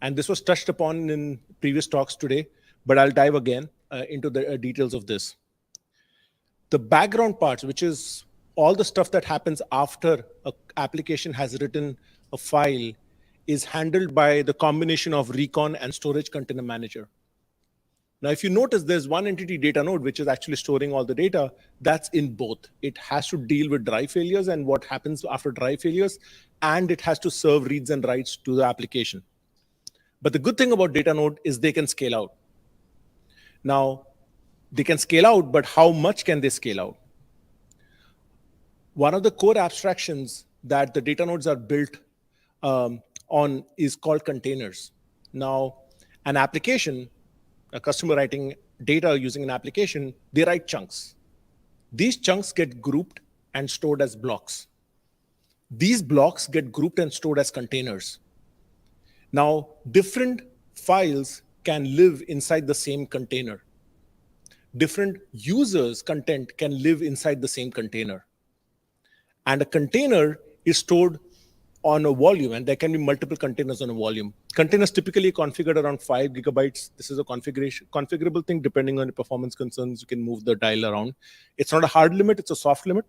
And this was touched upon in previous talks today, but I'll dive again into the details of this. The background parts, which is all the stuff that happens after an application has written a file, is handled by the combination of Recon and Storage Container Manager. Now, if you notice, there's one entity, data node, which is actually storing all the data. That's in both. It has to deal with dry failures and what happens after dry failures, and it has to serve reads and writes to the application. But the good thing about data node is they can scale out. Now, they can scale out, but how much can they scale out? One of the core abstractions that the data nodes are built on is called containers. Now, an application, a customer writing data using an application, they write chunks. These chunks get grouped and stored as blocks. These blocks get grouped and stored as containers. Now, different files can live inside the same container. Different users' content can live inside the same container. And a container is stored on a volume, and there can be multiple containers on a volume. Containers typically configured around 5 gigabytes. This is a configurable thing. Depending on the performance concerns, you can move the dial around. It's not a hard limit, it's a soft limit.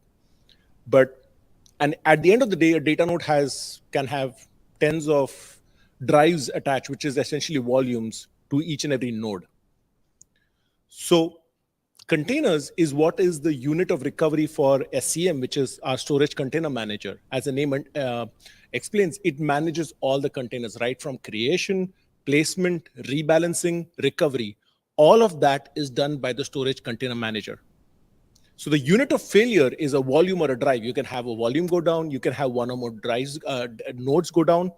And at the end of the day, a data node can have tens of drives attached, which is essentially volumes, to each and every node. So containers is what is the unit of recovery for SCM, which is our storage container manager. As the name explains, it manages all the containers, right from creation, placement, rebalancing, recovery. All of that is done by the storage container manager. So the unit of failure is a volume or a drive. You can have a volume go down. You can have one or more drives, nodes go down.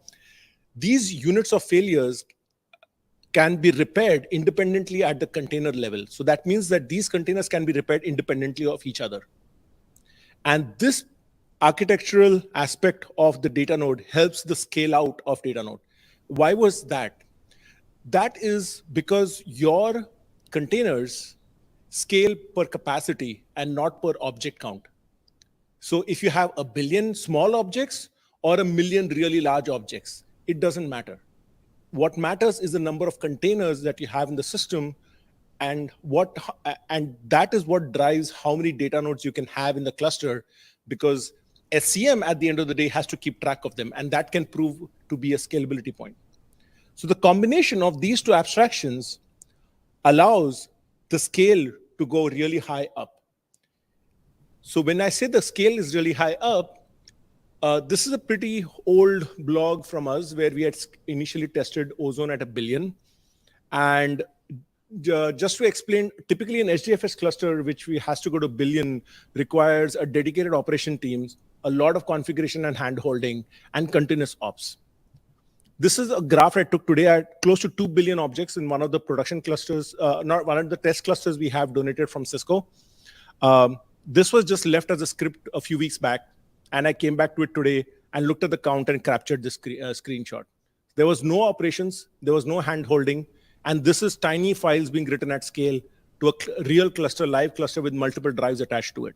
These units of failures can be repaired independently at the container level. So that means that these containers can be repaired independently of each other. And this architectural aspect of the data node helps the scale out of data node. Why was that? That is because your containers scale per capacity and not per object count. So if you have 1 billion small objects or 1 million really large objects, it doesn't matter. What matters is the number of containers that you have in the system, and that is what drives how many data nodes you can have in the cluster, because SCM at the end of the day has to keep track of them, and that can prove to be a scalability point. So the combination of these two abstractions allows the scale to go really high up. So when I say the scale is really high up, this is a pretty old blog from us where we had initially tested Ozone at 1 billion. And just to explain, typically an HDFS cluster, which has to go to 1 billion, requires a dedicated operation teams, a lot of configuration and hand-holding, and continuous ops. This is a graph I took today at close to 2 billion objects in one of the production clusters, not one of the test clusters we have donated from Cisco. This was just left as a script a few weeks back, and I came back to it today and looked at the count and captured this screenshot. There was no operations, there was no hand-holding, and this is tiny files being written at scale to a real cluster, live cluster with multiple drives attached to it.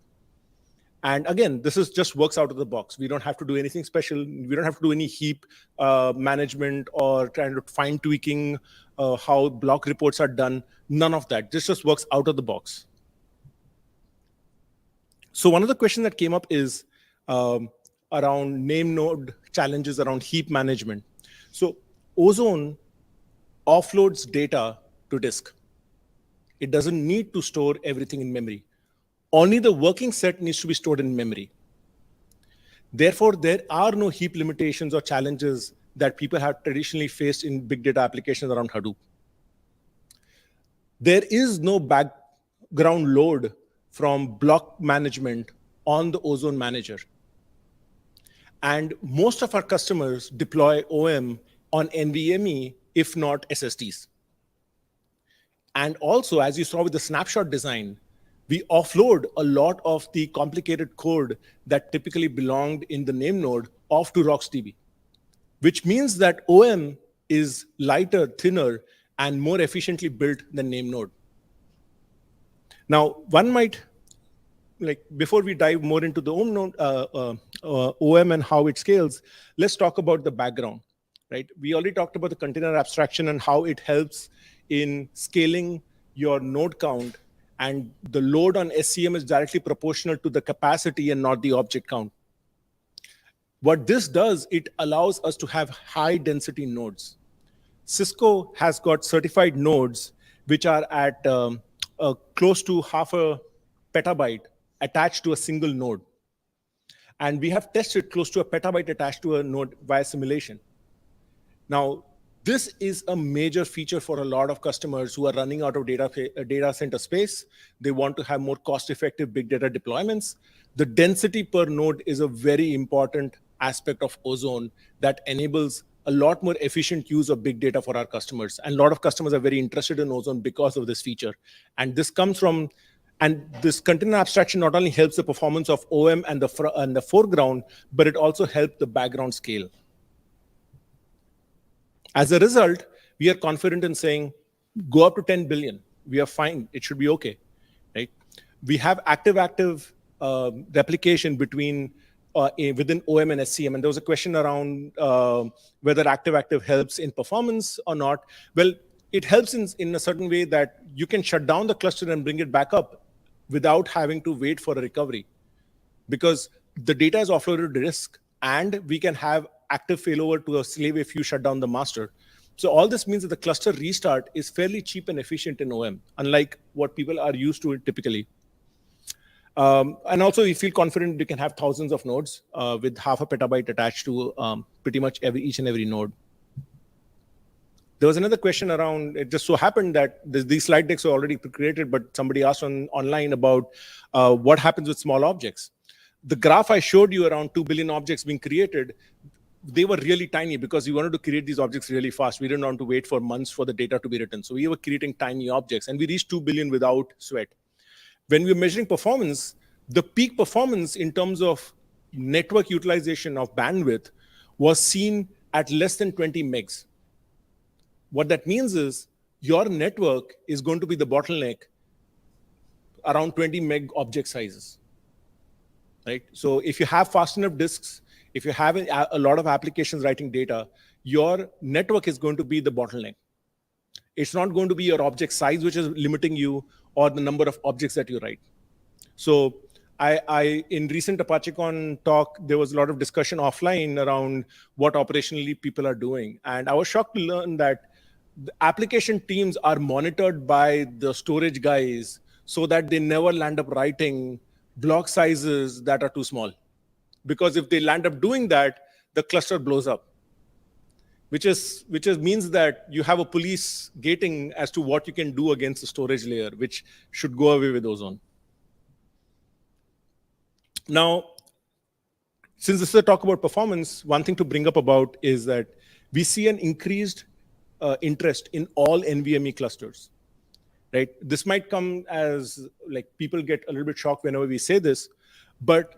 And again, this is just works out of the box. We don't have to do anything special. We don't have to do any heap management or trying to fine tweaking how block reports are done. None of that. This just works out of the box. So one of the questions that came up is around name node challenges around heap management. So Ozone offloads data to disk. It doesn't need to store everything in memory. Only the working set needs to be stored in memory. Therefore, there are no heap limitations or challenges that people have traditionally faced in big data applications around Hadoop. There is no background load from block management on the Ozone manager. And most of our customers deploy OM on NVMe, if not SSDs. And also, as you saw with the snapshot design, we offload a lot of the complicated code that typically belonged in the name node off to RocksDB, which means that OM is lighter, thinner, and more efficiently built than name node. Now, one might, before we dive more into the OM and how it scales, let's talk about the background, right? We already talked about the container abstraction and how it helps in scaling your node count, and the load on SCM is directly proportional to the capacity and not the object count. What this does, it allows us to have high density nodes. Cisco has got certified nodes which are at close to 0.5 petabyte attached to a single node. And we have tested close to 1 petabyte attached to a node via simulation. Now, this is a major feature for a lot of customers who are running out of data center space. They want to have more cost-effective big data deployments. The density per node is a very important aspect of Ozone that enables a lot more efficient use of big data for our customers. And a lot of customers are very interested in Ozone because of this feature. And this comes from, and this container abstraction not only helps the performance of OM and the foreground, but it also helps the background scale. As a result, we are confident in saying, go up to 10 billion. We are fine. It should be okay, right? We have active replication between within OM and SCM. And there was a question around whether active helps in performance or not. Well, it helps in a certain way that you can shut down the cluster and bring it back up without having to wait for a recovery, because the data is offloaded to disk, and we can have active failover to a slave if you shut down the master. So all this means that the cluster restart is fairly cheap and efficient in OM, unlike what people are used to typically. And also, you feel confident you can have thousands of nodes with half a petabyte attached to pretty much each and every node. There was another question around, it just so happened that these slide decks were already created, but somebody asked online about what happens with small objects. The graph I showed you around 2 billion objects being created, they were really tiny because we wanted to create these objects really fast. We didn't want to wait for months for the data to be written. So we were creating tiny objects, and we reached 2 billion without sweat. When we were measuring performance, the peak performance in terms of network utilization of bandwidth was seen at less than 20 megs. What that means is your network is going to be the bottleneck around 20 meg object sizes, right? So if you have fast enough disks, if you have a lot of applications writing data, your network is going to be the bottleneck. It's not going to be your object size which is limiting you or the number of objects that you write. So I in recent ApacheCon talk, there was a lot of discussion offline around what operationally people are doing. And I was shocked to learn that the application teams are monitored by the storage guys so that they never land up writing block sizes that are too small. Because if they land up doing that, the cluster blows up, which means that you have a police gating as to what you can do against the storage layer, which should go away with Ozone. Now, since this is a talk about performance, one thing to bring up about is that we see an increased interest in all NVMe clusters, right? This might come as like people get a little bit shocked whenever we say this, but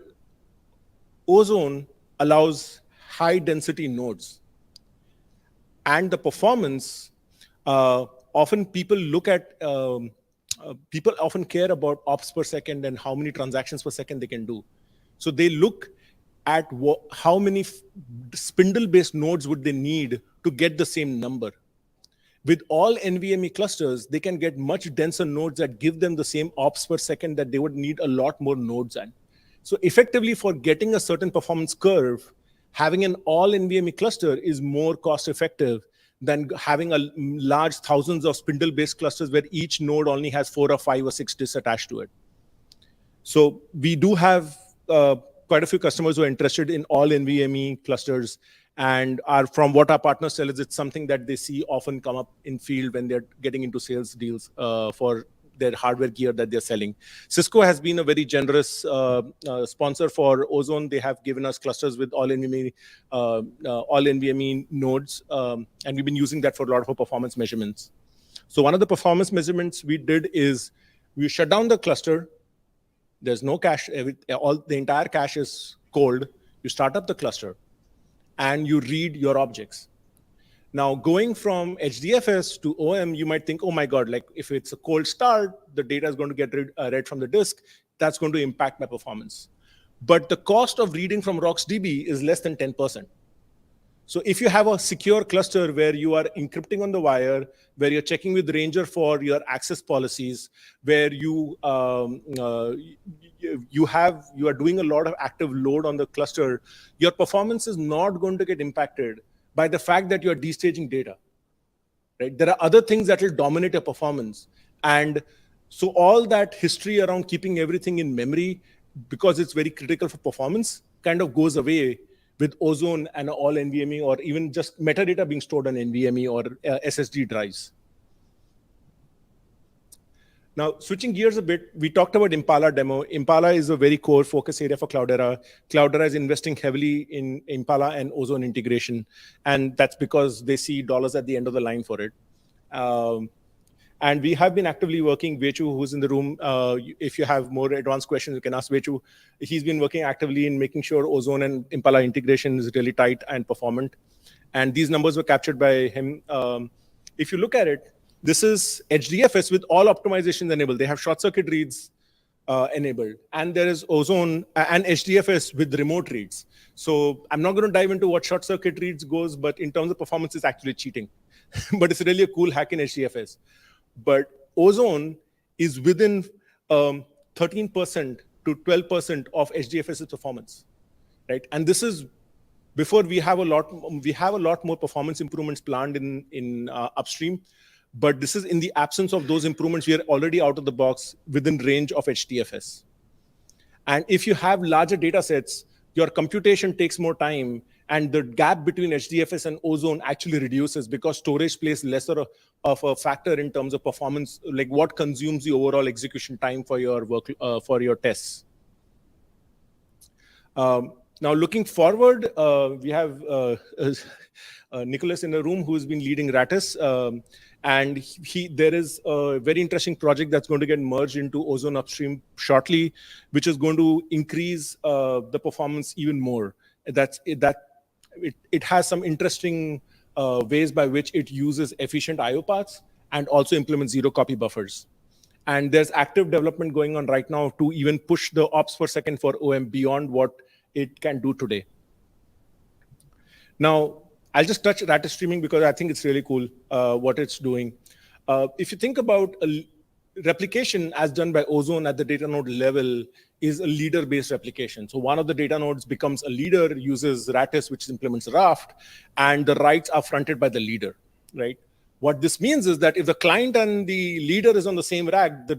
Ozone allows high density nodes. And the performance, often people look at, people often care about ops per second and how many transactions per second they can do. So they look at how many spindle-based nodes would they need to get the same number. With all NVMe clusters, they can get much denser nodes that give them the same ops per second that they would need a lot more nodes at. So effectively, for getting a certain performance curve, having an all NVMe cluster is more cost effective than having a large thousands of spindle-based clusters where each node only has 4 or 5 or 6 disks attached to it. So we do have quite a few customers who are interested in all NVMe clusters, and from what our partners tell us, it's something that they see often come up in field when they're getting into sales deals for their hardware gear that they're selling. Cisco has been a very generous sponsor for Ozone. They have given us clusters with all NVMe nodes, and we've been using that for a lot of our performance measurements. So one of the performance measurements we did is we shut down the cluster. There's no cache. The entire cache is cold. You start up the cluster, and you read your objects. Now, going from HDFS to OM, you might think, oh my God, like if it's a cold start, the data is going to get read from the disk. That's going to impact my performance. But the cost of reading from RocksDB is less than 10%. So if you have a secure cluster where you are encrypting on the wire, where you're checking with Ranger for your access policies, where you are doing a lot of active load on the cluster, your performance is not going to get impacted by the fact that you're destaging data, right? There are other things that will dominate your performance. And so all that history around keeping everything in memory, because it's very critical for performance, kind of goes away with Ozone and all NVMe, or even just metadata being stored on NVMe or SSD drives. Now, switching gears a bit, we talked about Impala demo. Impala is a very core focus area for Cloudera. Cloudera is investing heavily in Impala and Ozone integration, and that's because they see dollars at the end of the line for it. And we have been actively working. Vechu, who's in the room, if you have more advanced questions, you can ask Vechu. He's been working actively in making sure Ozone and Impala integration is really tight and performant. And these numbers were captured by him. If you look at it, this is HDFS with all optimizations enabled. They have short circuit reads enabled. And there is Ozone and HDFS with remote reads. So I'm not going to dive into what short circuit reads goes, but in terms of performance, it's actually cheating. But it's really a cool hack in HDFS. But Ozone is within 13% to 12% of HDFS's performance, right? And this is Before we have a lot more performance improvements planned in upstream, but this is in the absence of those improvements. We are already out of the box within range of HDFS. And if you have larger data sets, your computation takes more time, and the gap between HDFS and Ozone actually reduces because storage plays lesser of a factor in terms of performance, like what consumes the overall execution time for your work, for your tests. Now, looking forward, we have Nicholas in the room who's been leading Ratis. And there is a very interesting project that's going to get merged into Ozone Upstream shortly, which is going to increase the performance even more. It has some interesting ways by which it uses efficient IO paths and also implements zero copy buffers. And there's active development going on right now to even push the ops per second for OM beyond what it can do today. Now, I'll just touch Ratis streaming because I think it's really cool what it's doing. If you think about a replication as done by Ozone at the data node level is a leader-based replication. So one of the data nodes becomes a leader, uses Ratis, which implements Raft, and the writes are fronted by the leader, right? What this means is that if the client and the leader is on the same rack,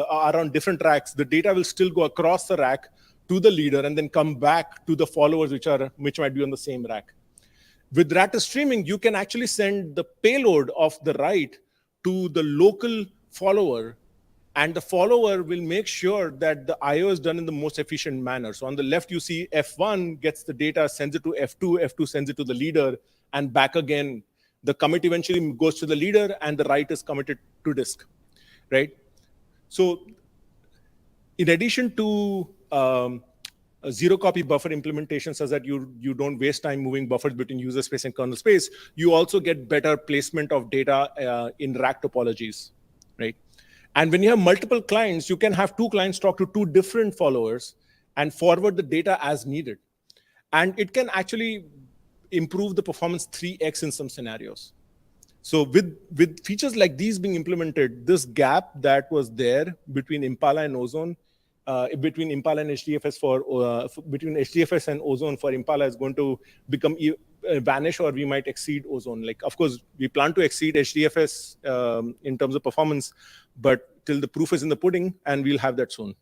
are on different racks, the data will still go across the rack to the leader and then come back to the followers, which might be on the same rack. With Ratis streaming, you can actually send the payload of the write to the local follower, and the follower will make sure that the IO is done in the most efficient manner. So on the left, you see F1 gets the data, sends it to F2, F2 sends it to the leader, and back again. The commit eventually goes to the leader, and the write is committed to disk, right? So in addition to a zero copy buffer implementation such that you don't waste time moving buffers between user space and kernel space, you also get better placement of data in rack topologies, right? And when you have multiple clients, you can have two clients talk to two different followers and forward the data as needed. And it can actually improve the performance 3x in some scenarios. So with features like these being implemented, this gap that was there between Impala and Ozone, between Impala and HDFS between HDFS and Ozone for Impala is going to become vanish, or we might exceed Ozone. Like, of course, we plan to exceed HDFS in terms of performance, but till the proof is in the pudding, and we'll have that soon.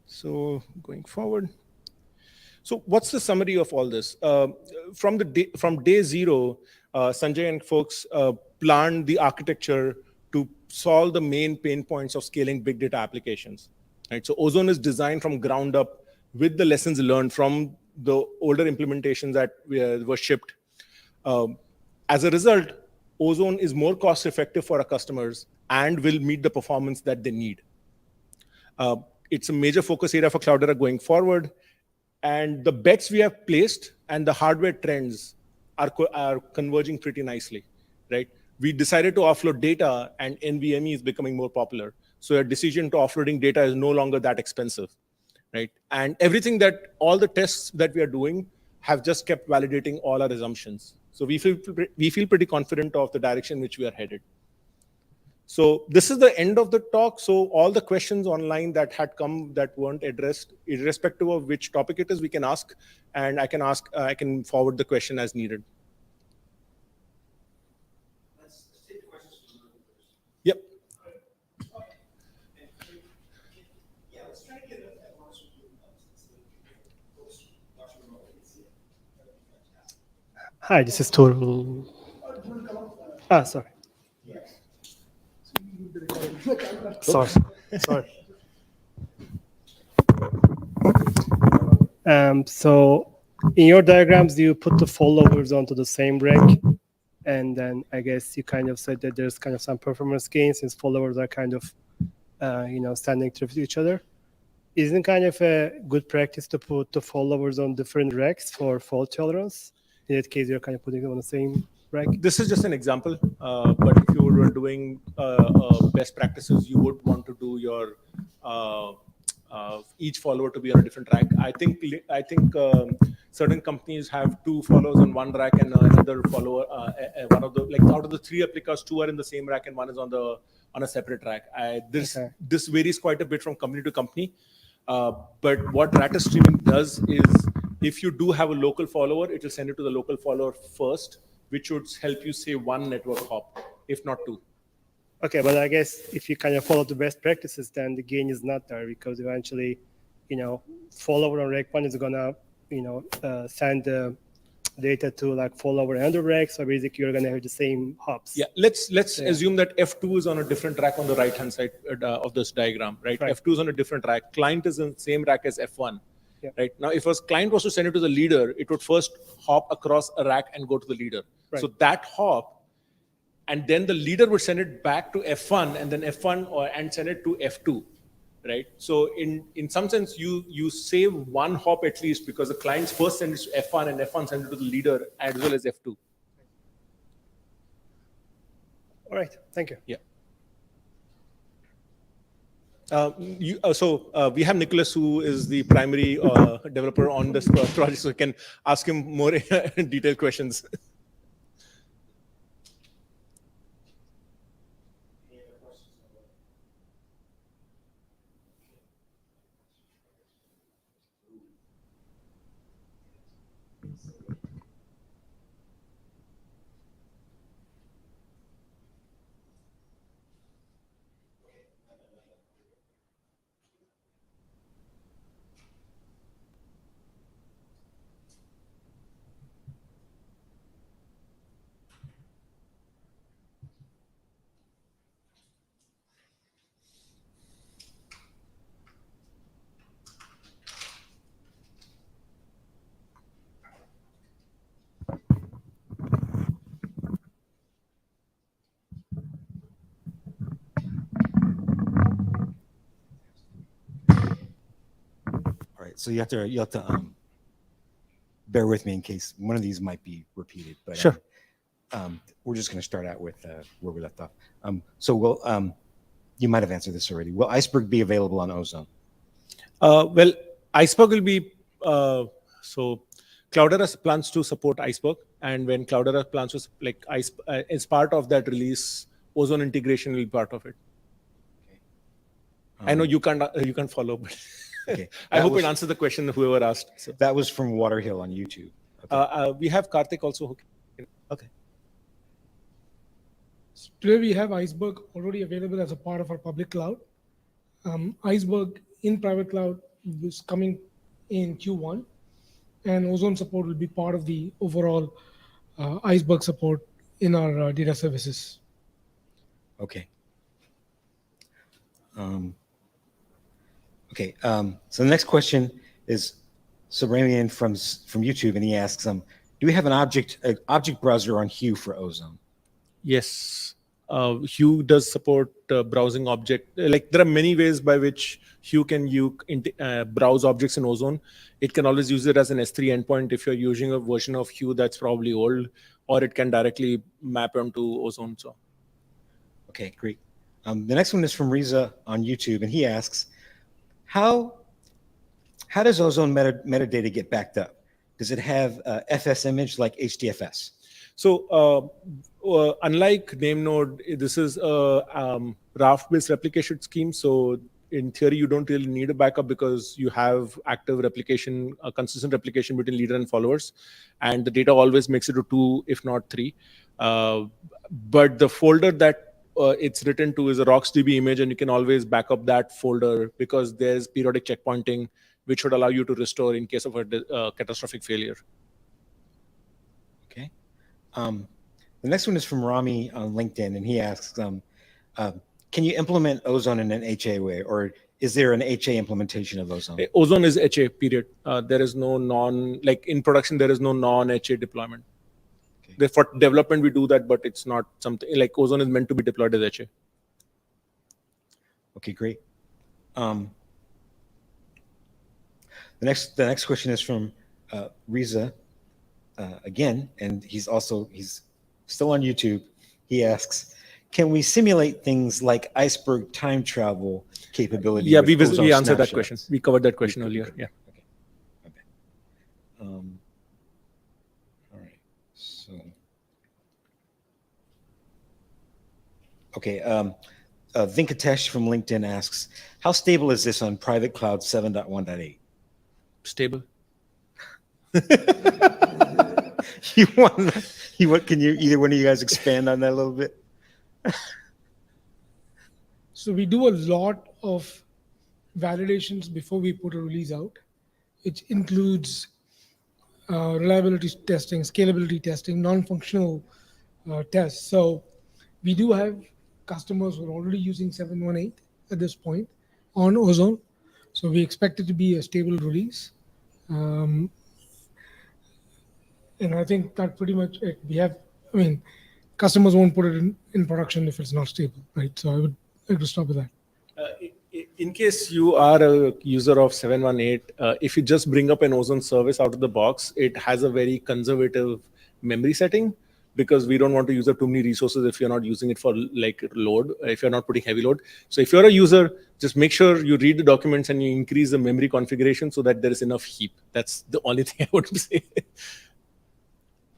So going forward. So what's the summary of all this? From day zero, Sanjay and folks planned the architecture to solve the main pain points of scaling big data applications. Right? So Ozone is designed from ground up with the lessons learned from the older implementations that were shipped. As a result, Ozone is more cost effective for our customers and will meet the performance that they need. It's a major focus area for Cloudera going forward. And the bets we have placed and the hardware trends are converging pretty nicely, right? We decided to offload data, and NVMe is becoming more popular. So our decision to offloading data is no longer that expensive, right? And all the tests that we are doing have just kept validating all our assumptions. So we feel pretty confident of the direction which we are headed. So this is the end of the talk. So all the questions online that had come that weren't addressed, irrespective of which topic it is, we can ask, and I can forward the question as needed. Let's take the questions from the room first. Yep. Yeah, let's try to get at once with you. Hi, this is Torul. Sorry. Sorry. So in your diagrams, do you put the followers onto the same rack? And then I guess you kind of said that there's kind of some performance gains since followers are kind of, standing to each other. Isn't kind of a good practice to put the followers on different racks for fault tolerance? In that case, you're kind of putting them on the same rack. This is just an example, but if you were doing best practices, you would want to do your each follower to be on a different rack. I think certain companies have two followers on one rack and another follower. One of the out of the three replicas, two are in the same rack and one is on a separate rack. This varies quite a bit from company to company. But what raster streaming does is, if you do have a local follower, it will send it to the local follower first, which would help you save one network hop, if not two. Okay, but I guess if you kind of follow the best practices, then the gain is not there, because eventually, follower on rack 1 is gonna, send the data to like follower another rack. So basically, you're gonna have the same hops. Yeah, let's assume that F2 is on a different rack on the right-hand side of this diagram, right? F2 is on a different rack. Client is in the same rack as F1, right? Now, if a client was to send it to the leader, it would first hop across a rack and go to the leader. Right. So that hop, and then the leader would send it back to F1, and then F1 and send it to F2, right? So in some sense, you save one hop at least, because the clients first send it to F1 and F1 send it to the leader as well as F2. All right, thank you. Yeah. We have Nicholas, who is the primary developer on this project, so we can ask him more detailed questions. All right, so you have to bear with me in case one of these might be repeated. But sure. We're just going to start out with where we left off. So will you might have answered this already. Will Iceberg be available on Ozone? Well, Iceberg will be so Cloudera plans to support Iceberg, and when Cloudera plans to as part of that release, Ozone integration will be part of it. Okay. I know you can't follow, but okay. I hope it answers the question whoever asked. So. That was from Waterhill on YouTube. Okay. We have Karthik also. Okay. So today we have Iceberg already available as a part of our public cloud. Iceberg in private cloud is coming in Q1, and Ozone support will be part of the overall Iceberg support in our data services. Okay. Okay. So the next question is Subramian from YouTube, and he asks, "Do we have an object browser on Hue for Ozone?" Yes. Hue does support browsing object. Like there are many ways by which Hue can browse objects in Ozone. It can always use it as an S3 endpoint if you're using a version of Hue that's probably old, or it can directly map onto Ozone. So, okay, great. The next one is from Riza on YouTube, and he asks, "How does Ozone metadata get backed up? Does it have FS image like HDFS?" So unlike NameNode, this is a raft-based replication scheme. So in theory, you don't really need a backup because you have active replication, consistent replication between leader and followers, and the data always makes it to 2, if not 3. But the folder that it's written to is a RocksDB image, and you can always back up that folder because there's periodic checkpointing, which would allow you to restore in case of a catastrophic failure. Okay. The next one is from Rami on LinkedIn, and he asks, "Can you implement Ozone in an HA way, or is there an HA implementation of Ozone?" Ozone is HA, period. There is no in production, there is no non-HA deployment. Okay. For development, we do that, but it's not something like Ozone is meant to be deployed as HA. Okay, great. The next question is from Riza again, and he's still on YouTube. He asks, "Can we simulate things like Iceberg time travel capability?" Yeah, we answered that question. We covered that question earlier. Yeah. Okay. All right. So. Okay. Venkatesh from LinkedIn asks, how stable is this on private cloud 7.1.8? Stable. Can you, either one of you guys expand on that a little bit? So we do a lot of validations before we put a release out, which includes reliability testing, scalability testing, non-functional tests. So we do have customers who are already using 7.1.8 at this point on Ozone. So we expect it to be a stable release. And I think that pretty much it. Customers won't put it in production if it's not stable, right? So I would like to stop with that. In case you are a user of 7.1.8, if you just bring up an Ozone service out of the box, it has a very conservative memory setting because we don't want to use up too many resources if you're not using it for like load, if you're not putting heavy load. So if you're a user, just make sure you read the documents and you increase the memory configuration so that there is enough heap. That's the only thing I would say.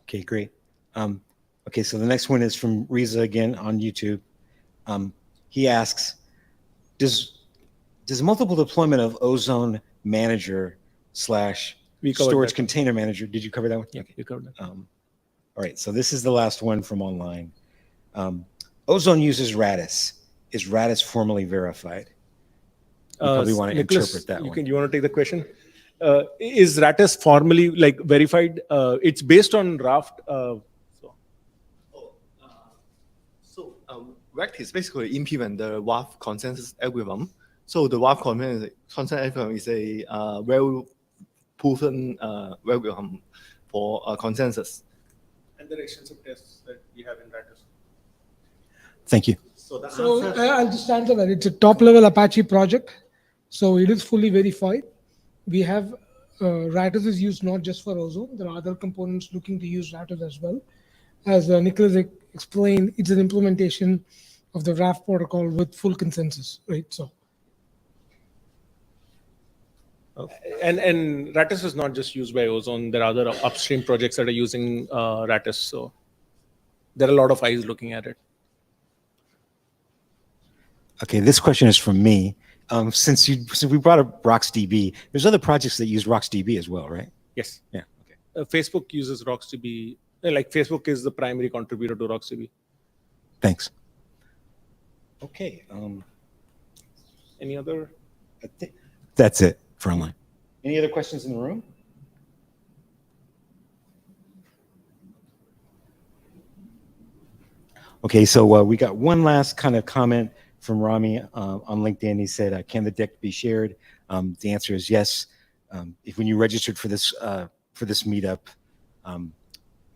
Okay, great. Okay, so the next one is from Riza again on YouTube. He asks, does multiple deployment of Ozone Manager / storage container manager, did you cover that one? Yeah, you covered that. All right, so this is the last one from online. Ozone uses Ratus. Is Ratus formally verified? You probably want to Nicholas, interpret that one. You want to take the question? Is Ratus formally verified? It's based on Raft. Raft is basically implement the WAF consensus algorithm. So the WAF consensus algorithm is a well-proven algorithm for consensus. And there are extensive tests that we have in Ratus. Thank you. So I'll just answer that. It's a top-level Apache project, so it is fully verified. We have Ratus is used not just for Ozone. There are other components looking to use Ratus as well. As Nicholas explained, it's an implementation of the Raft protocol with full consensus, right? So. And Ratus is not just used by Ozone. There are other upstream projects that are using Ratus. So there are a lot of eyes looking at it. Okay, this question is from me. Since we brought up RocksDB, there's other projects that use RocksDB as well, right? Yes. Yeah. Okay. Facebook uses RocksDB. Like Facebook is the primary contributor to RocksDB. Thanks. Okay. Any other? I think that's it for online. Any other questions in the room? Okay, so we got one last kind of comment from Rami on LinkedIn. He said, "Can the deck be shared?" The answer is yes. When you registered for this meetup,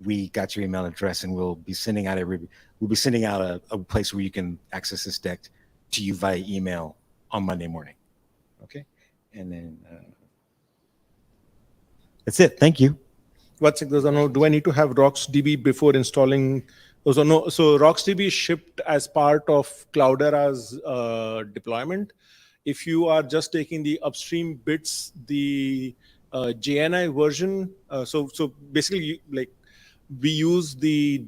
we got your email address, and we'll be sending out a place where you can access this deck to you via email on Monday morning. Okay, and then that's it. Thank you. Do I need to have RocksDB before installing? So RocksDB is shipped as part of Cloudera's deployment. If you are just taking the upstream bits, the JNI version, so basically we use the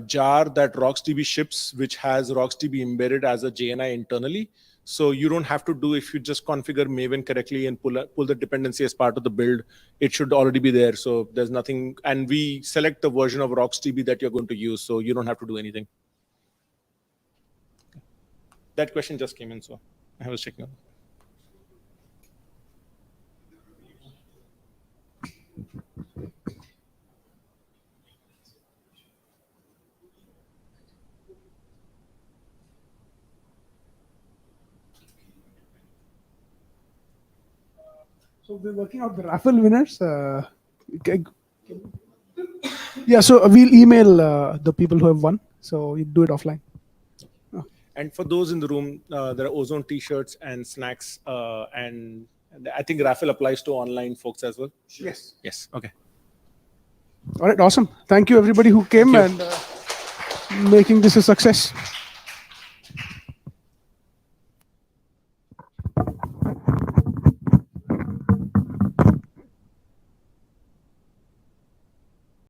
jar that RocksDB ships, which has RocksDB embedded as a JNI internally. So you don't have to do, if you just configure Maven correctly and pull the dependency as part of the build, it should already be there. So there's nothing, and we select the version of RocksDB that you're going to use, so you don't have to do anything. That question just came in, so I was checking on. So we're working out the raffle winners. Yeah, so we'll email the people who have won. So you do it offline. Oh. And for those in the room, there are Ozone T-shirts and snacks, and I think raffle applies to online folks as well. Sure. Yes. Yes. Okay. All right. Awesome. Thank you, everybody who came and making this a success.